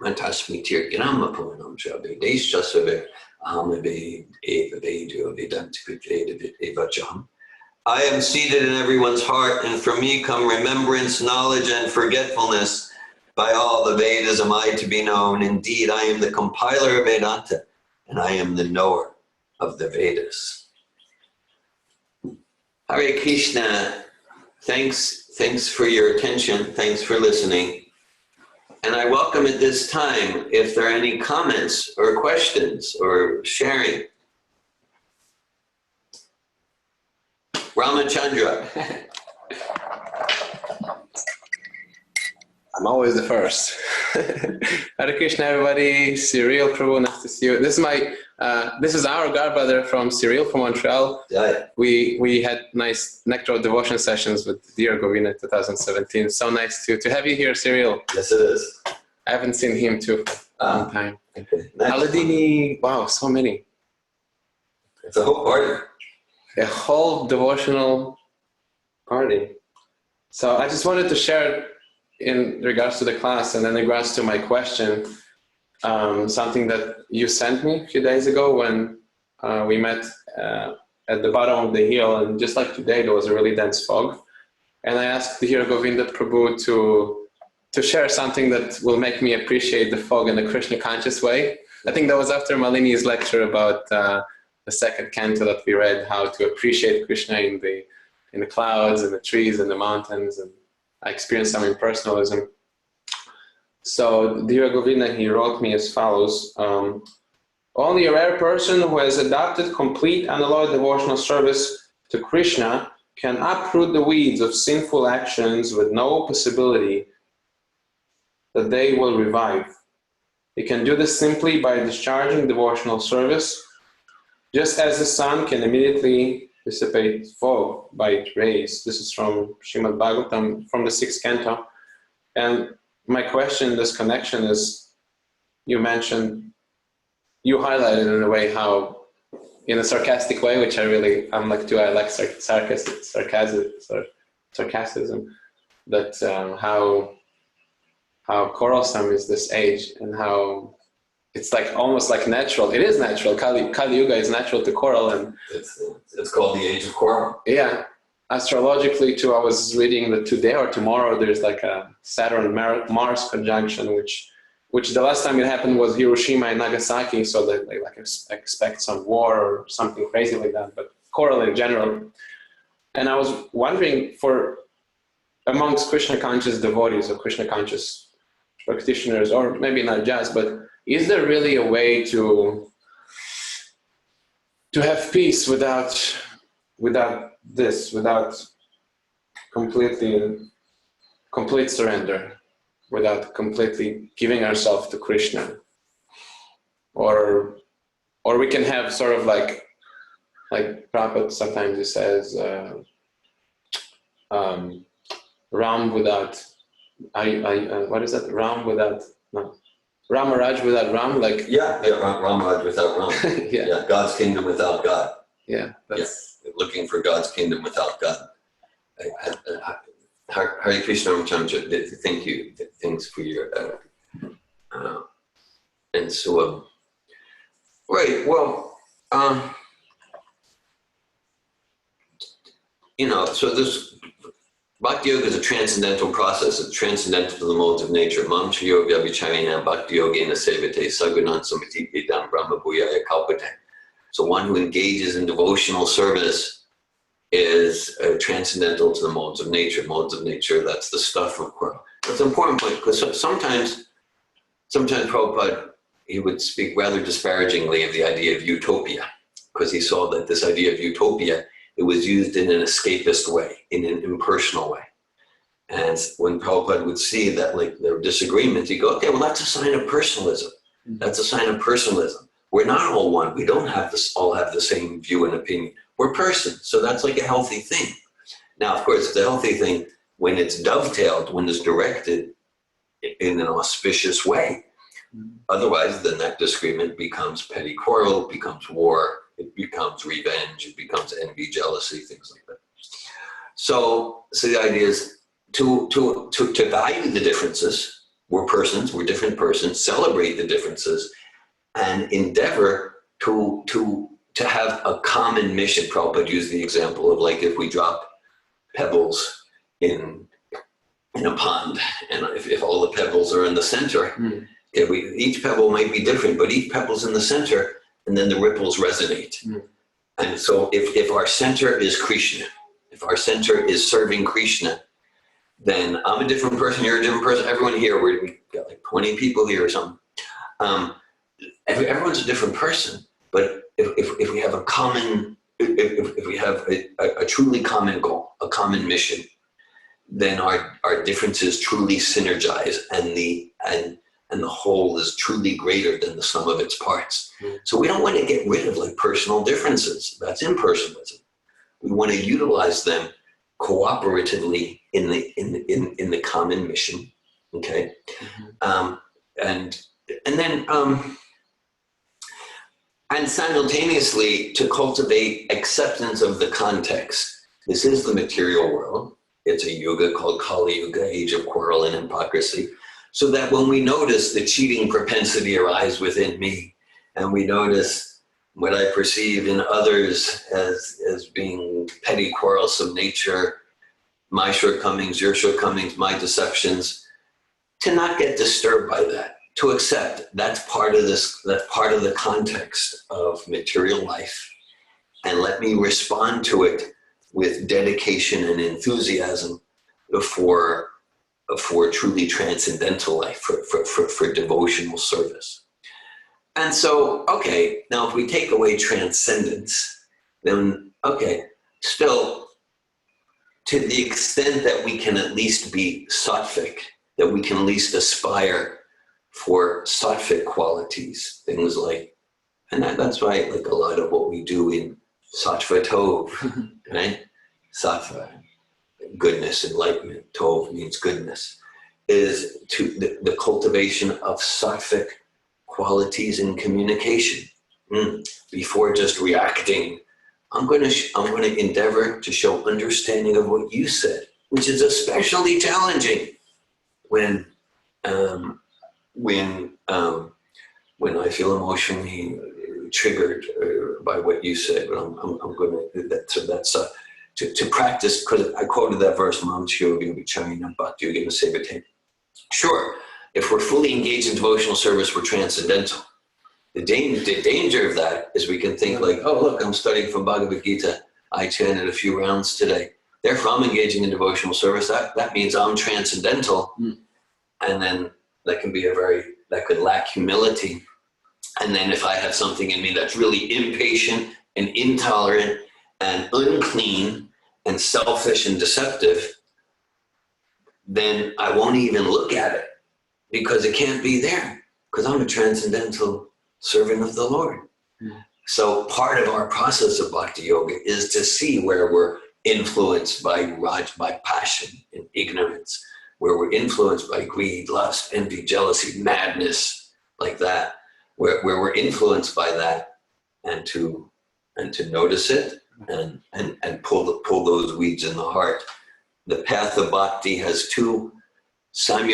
Mantasmi Tirganam Apunam Jabe, Desh Jasaver, Ahamabe, Eva Vedio, Vedantikrit Eva Jaham. I am seated in everyone's heart, and from me come remembrance, knowledge, and forgetfulness. By all the Vedas am I to be known. Indeed, I am the compiler of Vedanta, and I am the knower of the Vedas. Hare Krishna, thanks for your attention, thanks for listening. And I welcome at this time, if there are any comments or questions or sharing. Ramachandra. I'm always the first. Hare Krishna, everybody. Cyril Prabhu, nice to see you. This is our godbrother from Cyril, from Montreal. Yeah. We had nice Nectar of Devotion sessions with Dear Govina 2017. So nice to have you here, Cyril. Yes, it is. I haven't seen him too for a long time. Okay. Nice. Aladini, wow, so many. It's a whole party. A whole devotional party. So I just wanted to share in regards to the class and in regards to my question, something that you sent me a few days ago when we met at the bottom of the hill, and just like today there was a really dense fog, and I asked the Hero Govinda Prabhu to share something that will make me appreciate the fog in a Krishna conscious way. I think that was after Malini's lecture about the second canto that we read, how to appreciate Krishna in the clouds and the trees and the mountains, and I experienced some impersonalism. So Dhira Govinda, he wrote me as follows. Only a rare person who has adopted complete unalloyed devotional service to Krishna can uproot the weeds of sinful actions with no possibility that they will revive. He can do this simply by discharging devotional service, just as the sun can immediately dissipate fog by its rays. This is from Srimad Bhagavatam, from the 6th canto. And my question in this connection is, you highlighted in a way how, in a sarcastic way, which I'm like too, I like sarcasm, that how quarrelsome is this age, and how it's like almost like natural. It is natural. Kali Yuga is natural to quarrel, and it's called the age of quarrel. Yeah, astrologically too. I was reading that today or tomorrow there's like a Saturn-Mars conjunction, which the last time it happened was Hiroshima and Nagasaki. So that they like expect some war or something crazy like that. But quarrel in general. And I was wondering, for amongst Krishna conscious devotees or Krishna conscious practitioners, or maybe not just, but is there really a way to have peace without complete surrender, without completely giving ourselves to Krishna? Or we can have sort of like Like Prabhupada sometimes he says, Ram without, what is that? Ram without, no. Ramaraj without Ram, like. Yeah, Ramaraj without Ram. Yeah. God's kingdom without God. Yeah, that's. Yeah. Looking for God's kingdom without God. Hare Krishna Ramachandra, thank you. Thanks for your, and so, right, well, so this Bhakti Yoga is a transcendental process. It's transcendental to the modes of nature. Mam Yoga Vicharina Bhakti Yogena Sevate Sagunan Samati Pitam Brahma Bhuyaya Kalpate. So one who engages in devotional service is transcendental to the modes of nature. Modes of nature, that's the stuff of Quran. That's an important point, because sometimes Prabhupada, he would speak rather disparagingly of the idea of utopia, because he saw that this idea of utopia, it was used in an escapist way, in an impersonal way. And when Prabhupada would see that, like, there were disagreements, he'd go, okay, well, that's a sign of personalism. That's a sign of personalism. We're not all one. We don't all have the same view and opinion. We're persons, so that's like a healthy thing. Now, of course, it's a healthy thing when it's dovetailed, when it's directed in an auspicious way. Otherwise, then that disagreement becomes petty quarrel, it becomes war, it becomes revenge, it becomes envy, jealousy, things like that. So the idea is to value the differences. We're persons, we're different persons, celebrate the differences, and endeavor to have a common mission. Prabhupada used the example of, like, if we drop pebbles in a pond, and if all the pebbles are in the center, each pebble might be different, but each pebble's in the center, and then the ripples resonate. And so if our center is Krishna, if our center is serving Krishna, then I'm a different person, you're a different person, everyone here, we got like 20 people here or something. Everyone's a different person, but if we have a common, if we have a truly common goal, a common mission, then our differences truly synergize, and the whole is truly greater than the sum of its parts. So we don't want to get rid of, like, personal differences. That's impersonalism. We want to utilize them cooperatively in the common mission. Okay, and simultaneously to cultivate acceptance of the context. This is the material world. It's a yuga called Kali Yuga, age of quarrel and hypocrisy. So that when we notice the cheating propensity arise within me, and we notice what I perceive in others as being petty, quarrelsome nature, my shortcomings, your shortcomings, my deceptions, to not get disturbed by that, to accept that's part of the context of material life, and let me respond to it with dedication and enthusiasm for truly transcendental life, for devotional service. And so, okay, now if we take away transcendence, then, okay, still, to the extent that we can at least be sattvic, that we can at least aspire for sattvic qualities, things like, and that's why, like, a lot of what we do in sattva tov, right? Sattva, goodness, enlightenment, tov means goodness, is to the cultivation of sattvic qualities in communication. Before just reacting, I'm going to endeavor to show understanding of what you said, which is especially challenging when I feel emotionally triggered by what you said. But I'm going to to practice, because I quoted that verse, Mam Yoga Vicharina Bhakti Yogena Sevate. Sure, if we're fully engaged in devotional service, we're transcendental. The danger of that is we can think like, oh, look, I'm studying from Bhagavad-Gita. I chanted a few rounds today. Therefore, I'm engaging in devotional service. That means I'm transcendental. And then that could lack humility. And then if I have something in me that's really impatient and intolerant and unclean and selfish and deceptive, then I won't even look at it, because it can't be there, because I'm a transcendental servant of the Lord. So part of our process of bhakti yoga is to see where we're influenced by by passion and ignorance, where we're influenced by greed, lust, envy, jealousy, madness, like that, where we're influenced by that, and to notice it and pull those weeds in the heart. The path of bhakti has two thank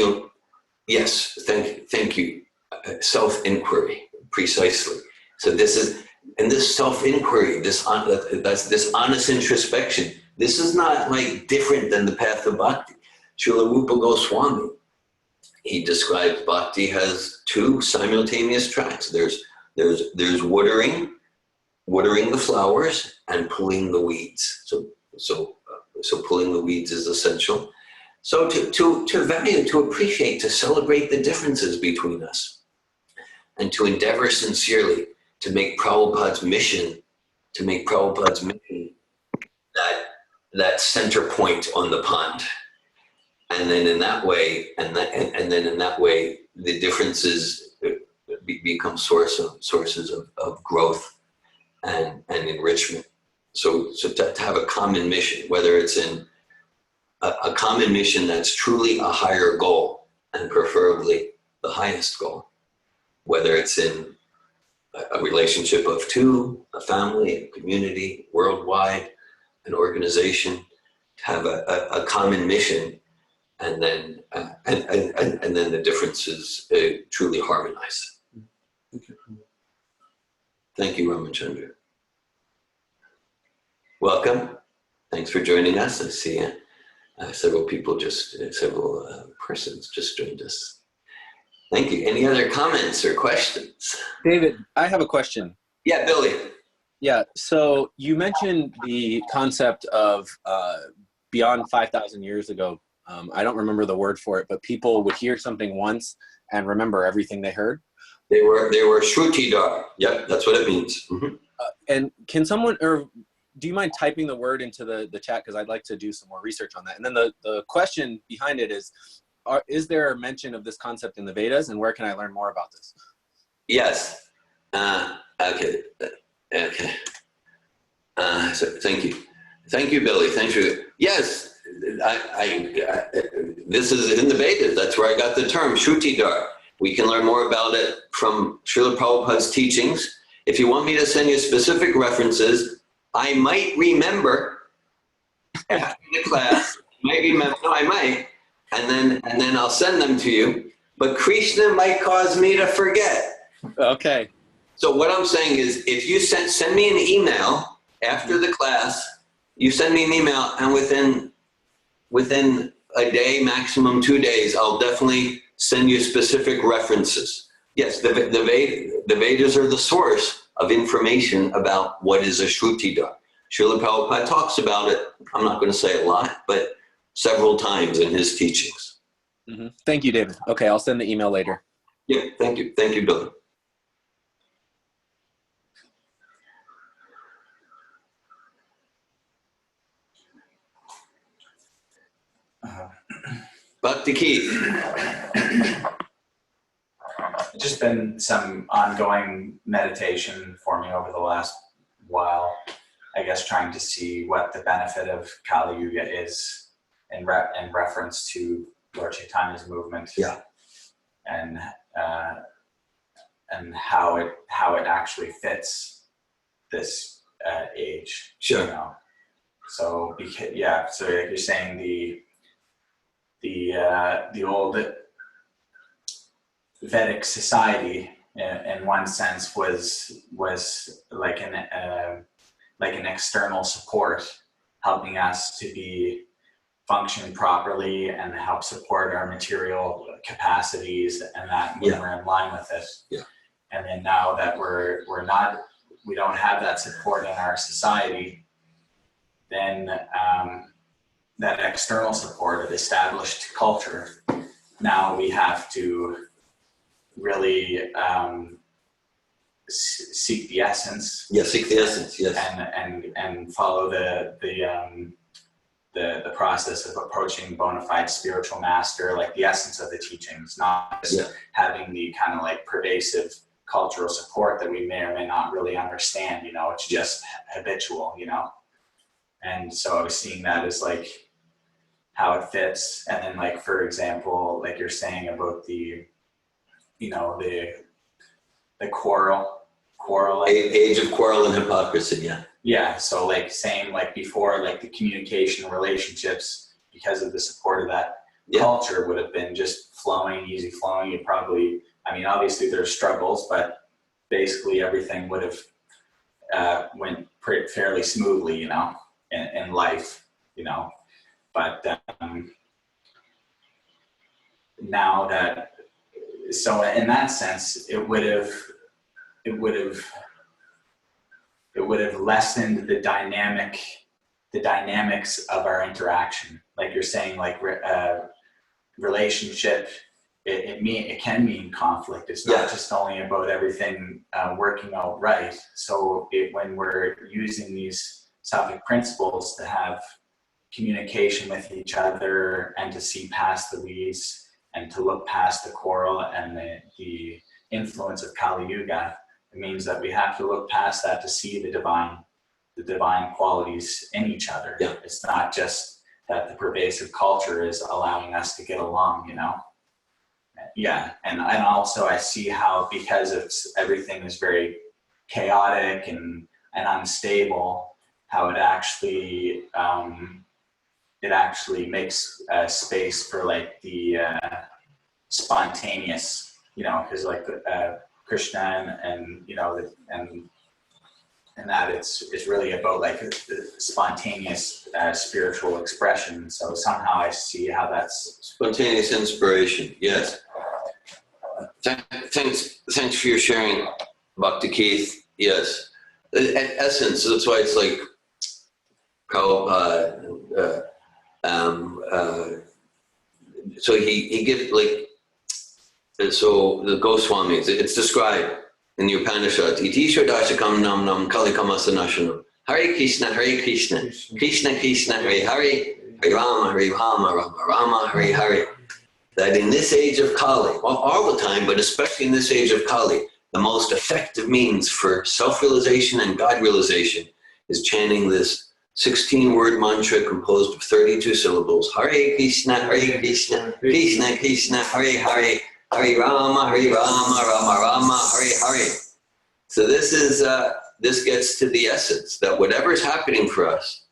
you, self-inquiry, precisely. So this self-inquiry, this honest introspection, this is not like different than the path of bhakti. Srila Rupa Goswami, he describes bhakti has two simultaneous tracks. There's watering the flowers and pulling the weeds. So pulling the weeds is essential. So to value, to appreciate, to celebrate the differences between us, and to endeavor sincerely to make Prabhupada's mission, that center point on the pond. And then in that way, the differences become sources of growth and enrichment. So to have a common mission, whether it's in a common mission that's truly a higher goal, and preferably the highest goal, whether it's in a relationship of two, a family, a community, worldwide, an organization, to have a common mission, and then the differences truly harmonize. Thank you, Ramachandra. Welcome. Thanks for joining us. I see several persons just joined us. Thank you. Any other comments or questions? David, I have a question. Yeah, Billy. Yeah, so you mentioned the concept of beyond 5,000 years ago. I don't remember the word for it, but people would hear something once and remember everything they heard. They were shrutidar. Yep, that's what it means. Mm-hmm. And can someone, or do you mind typing the word into the chat? Because I'd like to do some more research on that. And then the question behind it is there a mention of this concept in the Vedas, and where can I learn more about this? Yes. Okay. So thank you. Thank you, Billy. Thanks for, yes, this is in the Vedas. That's where I got the term, Shrutidar. We can learn more about it from Srila Prabhupada's teachings. If you want me to send you specific references, I might remember after the class. I might, and then I'll send them to you. But Krishna might cause me to forget. Okay. So what I'm saying is, if you send me an email after the class, you send me an email, and within a day, maximum 2 days, I'll definitely send you specific references. Yes, the Vedas are the source of information about what is a Shrutidar. Srila Prabhupada talks about it, I'm not going to say a lot, but several times in his teachings. Mm-hmm. Thank you, David. Okay, I'll send the email later. Yeah, thank you. Thank you, Billy. Bhakti Keith. Just been some ongoing meditation for me over the last while. I guess trying to see what the benefit of Kali Yuga is in reference to Lord Chaitanya's movement. Yeah. And how it actually fits this age. Sure. You know? So so like you're saying, the old Vedic society, in one sense, was like an external support, helping us to function properly and help support our material capacities, and that when we're in line with it. Yeah. And then now that we don't have that support in our society, then that external support of established culture, now we have to really seek the essence. Yeah, seek the essence. Yes. And follow the process of approaching bona fide spiritual master, like the essence of the teachings, not just having the kind of like pervasive cultural support that we may or may not really understand, you know, it's just habitual, you know? And so I was seeing that as like how it fits. And then like, for example, like you're saying about the, you know, the quarrel, like, Age of quarrel and hypocrisy, yeah. yeah, so like saying like before, like the communication relationships, because of the support of that culture would have been just flowing, easy flowing. You probably, I mean, obviously there's struggles, but basically everything would have went fairly smoothly, you know, in life, you know. But now that, so in that sense, it would have lessened the dynamics of our interaction. Like you're saying, like relationship, it can mean conflict. It's not just only about everything working out right. So when we're using these Sattvic principles to have communication with each other and to see past the weeds and to look past the quarrel and the influence of Kali Yuga, it means that we have to look past that to see the divine qualities in each other. Yeah. It's not just that the pervasive culture is allowing us to get along, you know? Yeah, and also I see how, because everything is very chaotic and unstable, how it actually makes space for like the spontaneous, you know, because like Krishna and you know, and that it's really about like the spontaneous spiritual expression. So somehow I see how that's spontaneous inspiration. Yes. Thanks for your sharing, Bhakti Keith. Yes. In essence, that's why it's like Prabhupada. So he gives like, so the Goswamis, it's described in the Upanishads, Itisho Dashakam Nam Nam Kalikamasanasanam. Hare Krishna, Krishna Krishna, Hare Hare, Hare Rama, Rama Rama, Hare Hare. That in this age of Kali, well, all the time, but especially in this age of Kali, the most effective means for self-realization and God-realization is chanting this 16-word mantra composed of 32 syllables. Hare Krishna, Krishna Krishna, Hare Hare, Hare Rama, Rama Rama, Hare Hare. So this gets to the essence that whatever's happening for us,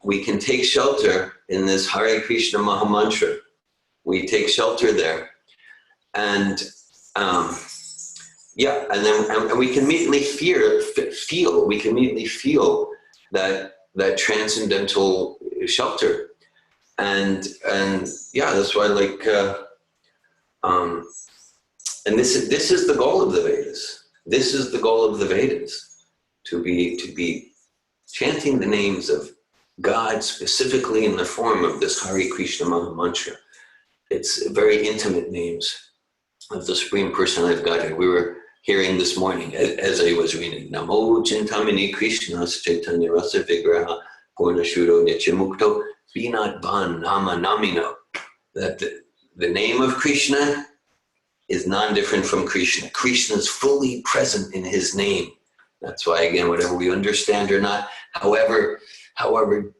we can take shelter in this Hare Krishna Maha Mantra. We take shelter there, and and we can immediately feel. We can immediately feel that transcendental shelter, and that's why like and this is the goal of the Vedas. This is the goal of the Vedas, to be chanting the names of God specifically in the form of this Hare Krishna Maha Mantra. It's very intimate names of the Supreme Personality of Godhead. We were hearing this morning as I was reading, Namo Chintamani Krishna Chaitanya Rasa Vigraha Purna Shuddho Nityamukto Vinat Van Nama Namino. That the name of Krishna is non-different from Krishna. Krishna is fully present in his name. That's why, again, whatever we understand or not, however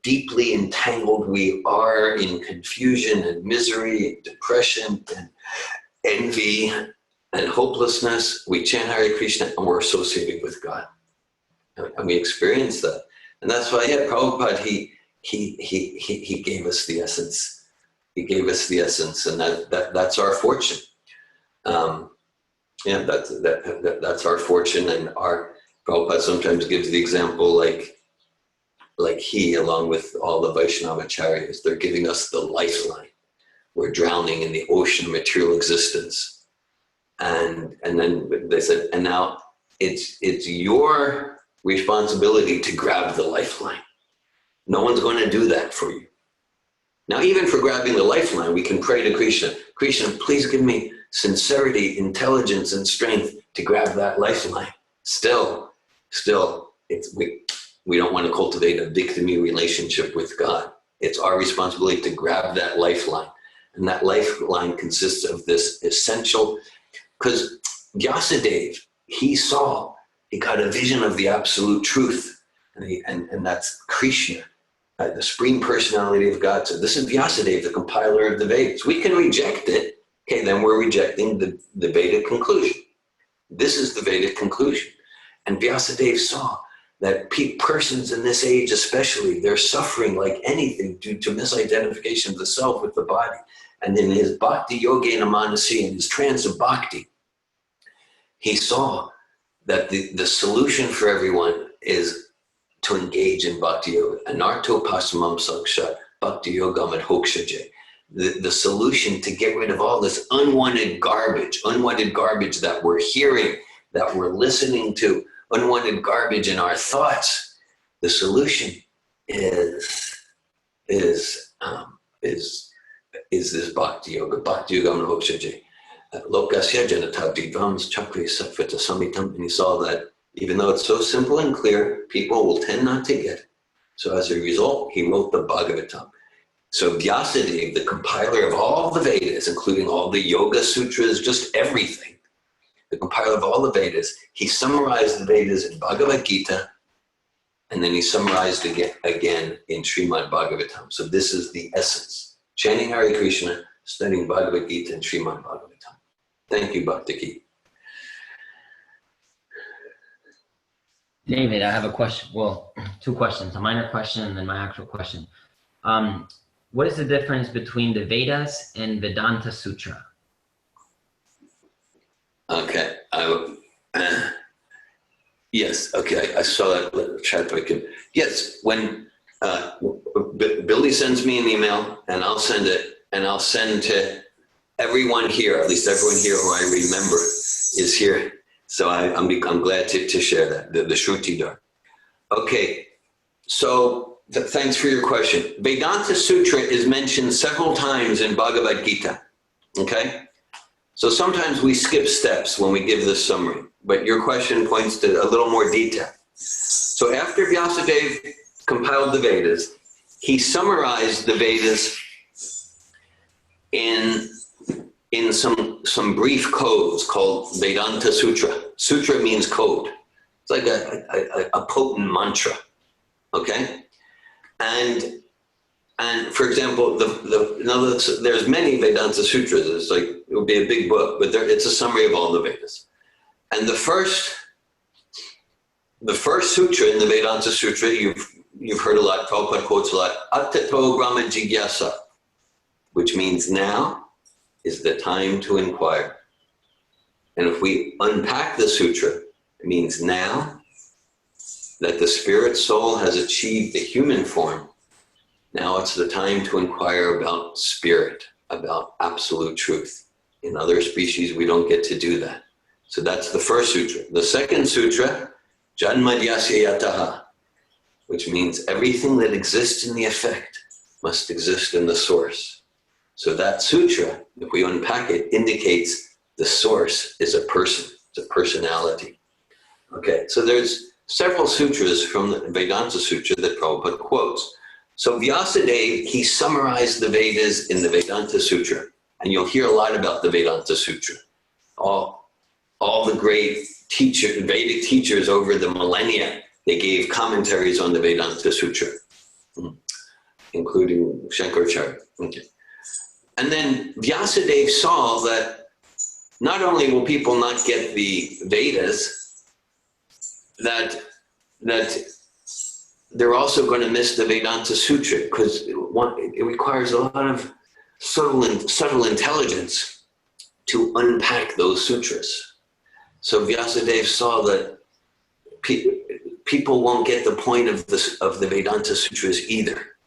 deeply entangled we are in confusion and misery and depression and envy and hopelessness, we chant Hare Krishna and we're associated with God. And we experience that. And that's why, Prabhupada, he gave us the essence. He gave us the essence, and that's our fortune. That's our fortune. And our Prabhupada sometimes gives the example like he, along with all the Vaishnavacharyas, they're giving us the lifeline. We're drowning in the ocean of material existence. And then they said, and now it's your responsibility to grab the lifeline. No one's going to do that for you. Now, even for grabbing the lifeline, we can pray to Krishna. Krishna, please give me sincerity, intelligence, and strength to grab that lifeline. Still, we don't want to cultivate a victim-y relationship with God. It's our responsibility to grab that lifeline. And that lifeline consists of this essential, because Vyasadeva, he got a vision of the absolute truth, and that's Krishna, the Supreme Personality of God. So this is Vyasadeva, the compiler of the Vedas. We can reject it. Okay, then we're rejecting the Vedic conclusion. This is the Vedic conclusion. And Vyasadeva saw that persons in this age especially, they're suffering like anything due to misidentification of the self with the body. And in his Bhakti Yogena Manasi, in his trance of Bhakti, he saw that the solution for everyone is to engage in Bhakti Yoga. Anarto pasamam sakshat Bhakti Yogam ad hokshaje. The solution to get rid of all this unwanted garbage that we're hearing, that we're listening to, unwanted garbage in our thoughts. The solution is this Bhakti Yoga. Bhakti Yogam ad hokshaje. Lokasya janatadivams chakri satvita samitam. And he saw that even though it's so simple and clear, people will tend not to get it. So as a result, he wrote the Bhagavatam. So Vyasadeva, the compiler of all the Vedas, including all the Yoga Sutras, just everything, the compiler of all the Vedas, he summarized the Vedas in Bhagavad-gita, and then he summarized again in Srimad Bhagavatam. So this is the essence. Chanting Hare Krishna, studying Bhagavad-gita and Srimad Bhagavatam. Thank you, Bhakti. David, I have a question. Well, two questions, a minor question and then my actual question. What is the difference between the Vedas and Vedanta Sutra? Okay. Yes, okay, I saw that chat. Yes, when Billy sends me an email and I'll send it, and I'll send to everyone here, at least everyone here who I remember is here. So I'm glad to share that, the Shruti Dar. Okay, so thanks for your question. Vedanta Sutra is mentioned several times in Bhagavad Gita, okay? So sometimes we skip steps when we give this summary, but your question points to a little more detail. So after Vyasadeva compiled the Vedas, he summarized the Vedas in some brief codes called Vedanta Sutra. Sutra means code. It's like a potent mantra, okay? And for example, there's many Vedanta Sutras. It's like, it would be a big book, but it's a summary of all the Vedas. And the first sutra in the Vedanta Sutra, you've heard a lot, Prabhupada quotes a lot, Attato Brahma Jigyasa, which means now is the time to inquire. And if we unpack the sutra, it means now that the spirit soul has achieved the human form, now it's the time to inquire about spirit, about absolute truth. In other species, we don't get to do that. So that's the first sutra. The second sutra, Janmadyasya Yataha, which means everything that exists in the effect must exist in the source. So that sutra, if we unpack it, indicates the source is a person, it's a personality. Okay, so there's several sutras from the Vedanta Sutra that Prabhupada quotes. So Vyasadeva, he summarized the Vedas in the Vedanta Sutra, and you'll hear a lot about the Vedanta Sutra. All the great Vedic teachers over the millennia, they gave commentaries on the Vedanta Sutra, including Shankaracharya. Okay. And then Vyasadeva saw that not only will people not get the Vedas, that they're also going to miss the Vedanta Sutra, because it requires a lot of subtle intelligence to unpack those sutras. So Vyasadeva saw that people won't get the point of the Vedanta Sutras either.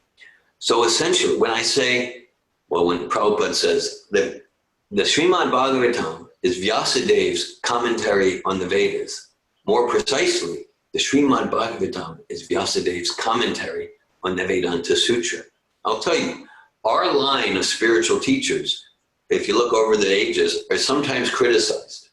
So essentially, when Prabhupada says that the Srimad Bhagavatam is Vyasadeva's commentary on the Vedas, more precisely, the Srimad Bhagavatam is Vyasadeva's commentary on the Vedanta Sutra. I'll tell you, our line of spiritual teachers, if you look over the ages, are sometimes criticized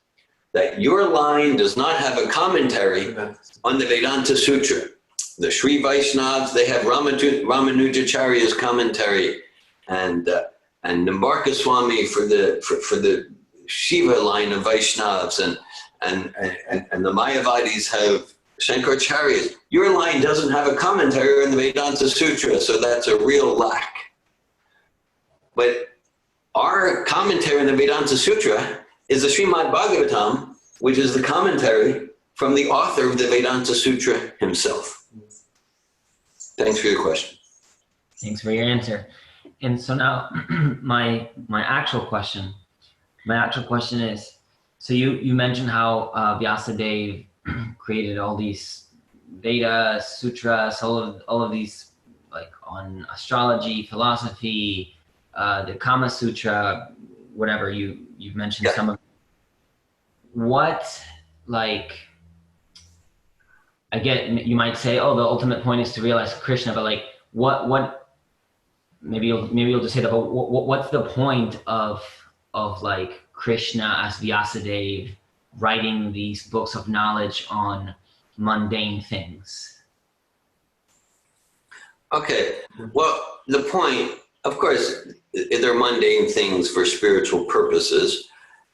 that your line does not have a commentary on the Vedanta Sutra. The Sri Vaishnavas, they have Ramanujacharya's commentary, and Nimbarka Swami for the Shiva line of Vaishnavas, and the Mayavadis have Shankaracharya. Your line doesn't have a commentary in the Vedanta Sutra, so that's a real lack. But our commentary in the Vedanta Sutra is the Srimad Bhagavatam, which is the commentary from the author of the Vedanta Sutra himself. Thanks for your question. Thanks for your answer. And so now my actual question is, so you mentioned how Vyasadeva created all these Vedas, sutras, all of these, like on astrology, philosophy, the Kama Sutra, whatever you've mentioned some of. What, like, I get, you might say, oh, the ultimate point is to realize Krishna, but like, what? Maybe you'll just say that. But what's the point of like Krishna as Vyasadeva writing these books of knowledge on mundane things? Okay. Well, the point, of course, they're mundane things for spiritual purposes.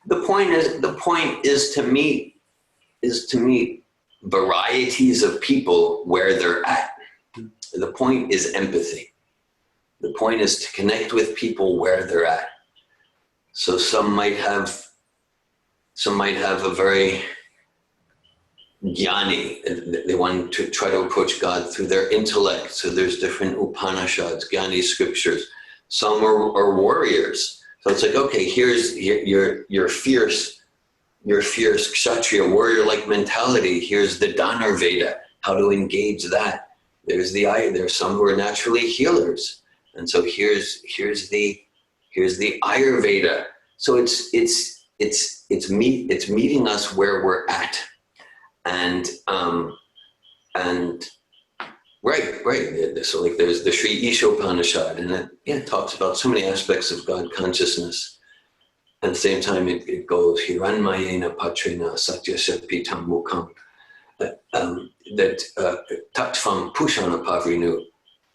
The point is to meet varieties of people where they're at. The point is empathy. The point is to connect with people where they're at. So some might have a very jnani. They want to try to approach God through their intellect. So there's different Upanishads, jnani scriptures. Some are warriors. So it's like, okay, here's your fierce Kshatriya warrior-like mentality. Here's the Danar Veda, how to engage that. There's some who are naturally healers, and so here's the Ayurveda. So it's meeting us where we're at, and right. So like there's the Sri Ishopanishad, and it talks about so many aspects of God consciousness. At the same time, it goes Hiranmayena Patrina Satyasya Pitam Mukham, that Tattvam Pushana Pavrinu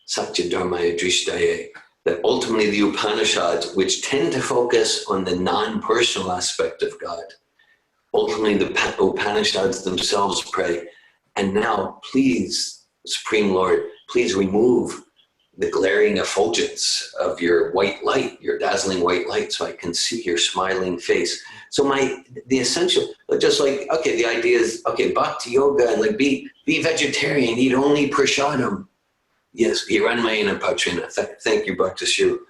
Satya Dharmaya Drishtaye, that ultimately the Upanishads, which tend to focus on the non-personal aspect of God, ultimately the Upanishads themselves pray, and now please, Supreme Lord, please remove the glaring effulgence of your white light, your dazzling white light, so I can see your smiling face. So the essential, just like, okay, the idea is, okay, bhakti yoga, and like be vegetarian, eat only prasadam. Yes, Hiranmayena Patrina. Thank you, Bhakti Shu.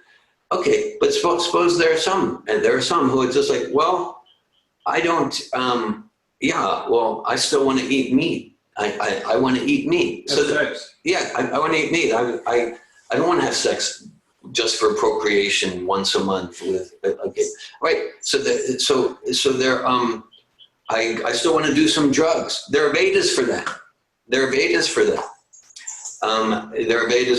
Okay, but suppose there are some who are just like, well, I don't, I still want to eat meat. I want to eat meat. So I want to eat meat. I don't want to have sex just for procreation once a month with, okay, right. So there, I still want to do some drugs. There are Vedas for that. There are Vedas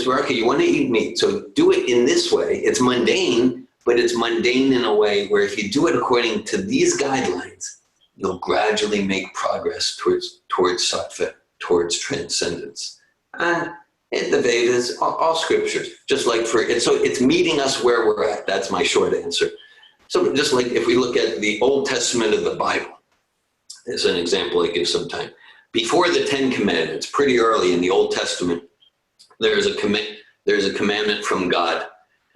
where, okay, you want to eat meat, so do it in this way. It's mundane, but it's mundane in a way where if you do it according to these guidelines, you'll gradually make progress towards sattva, towards transcendence. And in the Vedas, all scriptures, just like so it's meeting us where we're at. That's my short answer. So just like if we look at the Old Testament of the Bible, as an example I give sometime. Before the 10 Commandments, pretty early in the Old Testament, there's a commandment from God,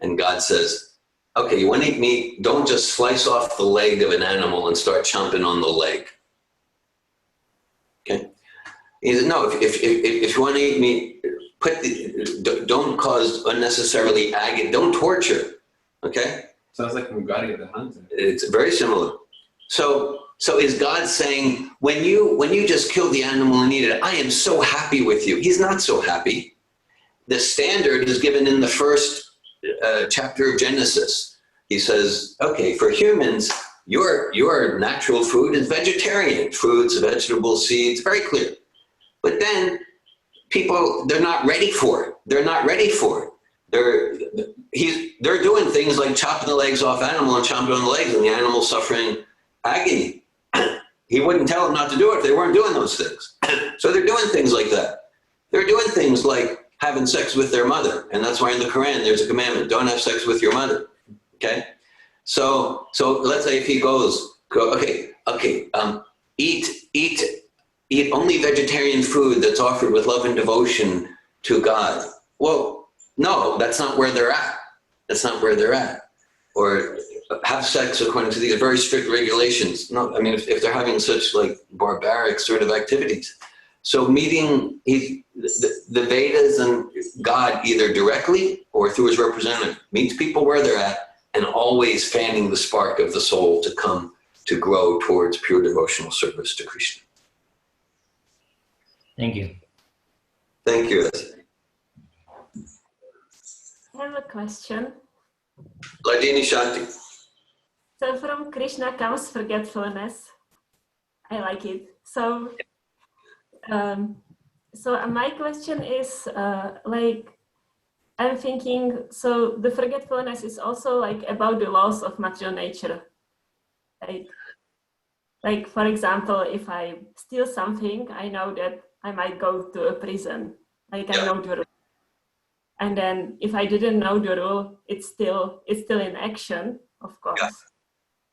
and God says, okay, you want to eat meat, don't just slice off the leg of an animal and start chomping on the leg. Okay? He said, no, if you want to eat meat, don't cause unnecessarily agony, don't torture. Okay? Sounds like Mugari the Hunter. It's very similar. So is God saying, when you just kill the animal and eat it, I am so happy with you? He's not so happy. The standard is given in the first chapter of Genesis. He says, okay, for humans, your natural food is vegetarian, fruits, vegetables, seeds, very clear. But then people, they're not ready for it. They're not ready for it. They're doing things like chopping the legs off animal and chomping on the legs, and the animal's suffering agony. He wouldn't tell them not to do it if they weren't doing those things. So they're doing things like that. They're doing things like having sex with their mother, and that's why in the Quran there's a commandment: don't have sex with your mother. Okay, So let's say if he eat only vegetarian food that's offered with love and devotion to God. Well, no, that's not where they're at. That's not where they're at. Or have sex according to these very strict regulations. No, I mean, if they're having such like barbaric sort of activities. So meeting the Vedas and God either directly or through his representative meets people where they're at, and always fanning the spark of the soul to come to grow towards pure devotional service to Krishna. Thank you. Thank you. I have a question. Ladini Shanti. So from Krishna comes forgetfulness. I like it. So my question is I'm thinking, so the forgetfulness is also like about the laws of material nature. Like for example, if I steal something, I know that I might go to a prison. Like I know the rule. And then if I didn't know the rule, it's still in action, of course.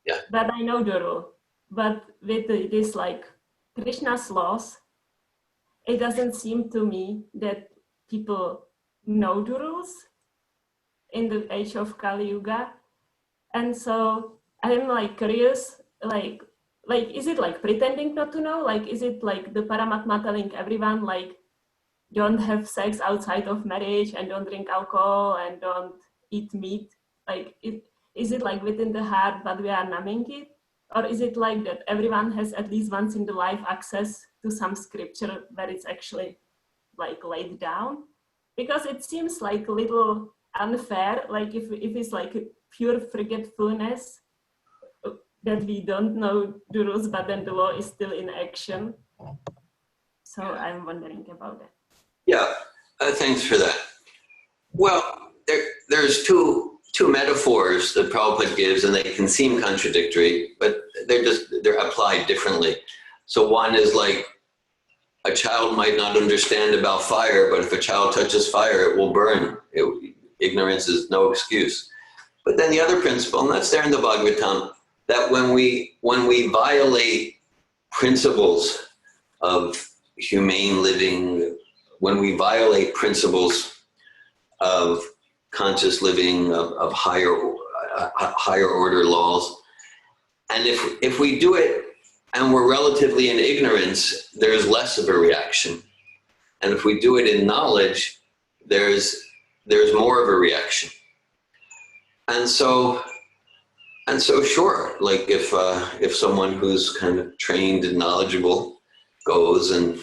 Yeah. But I know the rule. But with this like Krishna's laws, it doesn't seem to me that people know the rules in the age of Kali Yuga. And so I'm like curious, like is it like pretending not to know? Like is it like the Paramatma telling everyone like don't have sex outside of marriage and don't drink alcohol and don't eat meat? Like is it like within the heart but we are numbing it? Or is it like that everyone has at least once in the life access to some scripture where it's actually like laid down? Because it seems like a little unfair, like if it's like pure forgetfulness, that we don't know the rules, but then the law is still in action. So I'm wondering about that. Yeah, thanks for that. Well, there's two metaphors that Prabhupada gives, and they can seem contradictory, but they're applied differently. So one is like a child might not understand about fire, but if a child touches fire, it will burn. Ignorance is no excuse. But then the other principle, and that's there in the Bhagavatam, that when we violate principles of humane living, when we violate principles of conscious living, of higher order laws, and if we do it and we're relatively in ignorance, there's less of a reaction. And if we do it in knowledge, there's more of a reaction. And so sure, like if someone who's kind of trained and knowledgeable goes and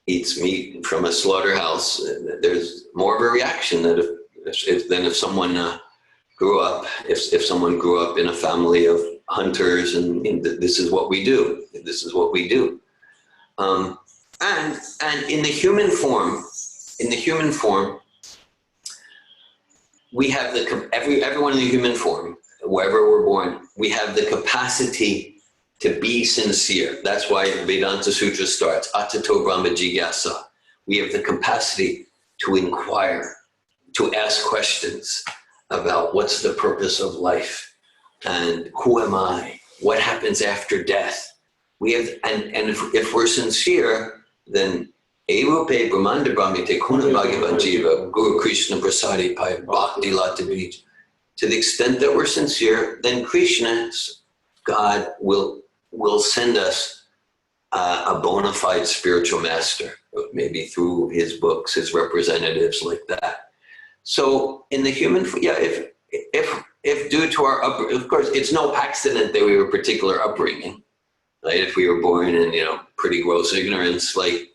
eats meat from a slaughterhouse, there's more of a reaction than if someone grew up in a family of hunters and this is what we do. This is what we do. And in the human form, we have everyone in the human form, wherever we're born, we have the capacity to be sincere. That's why the Vedanta Sutra starts, Atato Brahma Jigyasa. We have the capacity to inquire, to ask questions about what's the purpose of life and who am I? What happens after death? We have, and if we're sincere, then Erupe Brahmanda Brahmite Kuna Bhagavan Jiva Guru Krishna Prasadi Pai Bhakti Lata Beach. To the extent that we're sincere, then Krishna, God, will send us a bona fide spiritual master, maybe through his books, his representatives like that. So in the human, if due to our of course, it's no accident that we have a particular upbringing, right? If we were born in pretty gross ignorance, like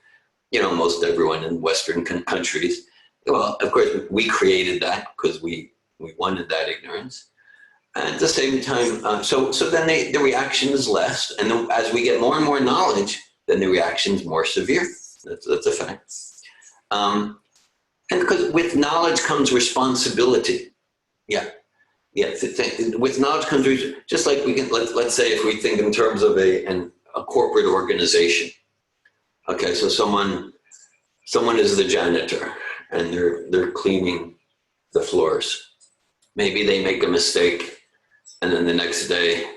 most everyone in Western countries, well, of course we created that because we wanted that ignorance. And at the same time, so then the reaction is less, and then as we get more and more knowledge, then the reaction is more severe. That's a fact. And because with knowledge comes responsibility. Yeah. With knowledge comes, just like we can, let's say if we think in terms of a corporate organization. Okay, so someone is the janitor and they're cleaning the floors. Maybe they make a mistake and then the next day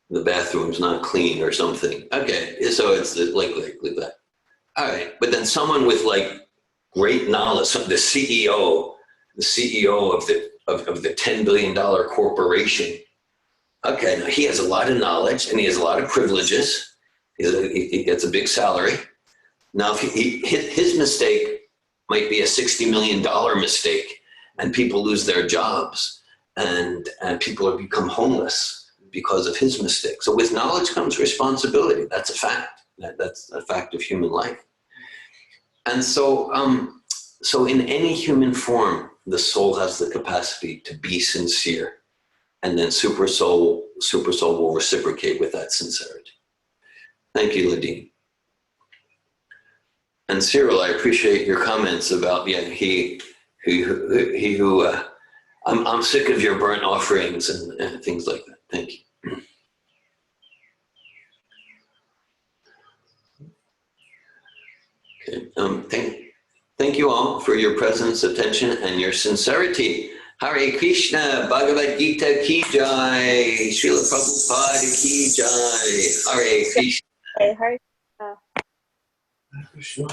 the bathroom's not clean or something. Okay, so it's like that. All right, but then someone with like great knowledge, the CEO of the $10 billion corporation. Okay, now he has a lot of knowledge and he has a lot of privileges. He gets a big salary. Now, if his mistake might be a $60 million mistake, and people lose their jobs, and people have become homeless because of his mistake. So with knowledge comes responsibility. That's a fact. That's a fact of human life. And so, so in any human form, the soul has the capacity to be sincere, and then super soul will reciprocate with that sincerity. Thank you, Ladine. And Cyril, I appreciate your comments about I'm sick of your burnt offerings and things like that. Thank you. Okay. Thank you all for your presence, attention, and your sincerity. Hare Krishna, Bhagavad-gita ki jai, Srila Prabhupada ki jai, Hare Krishna. Hare Krishna.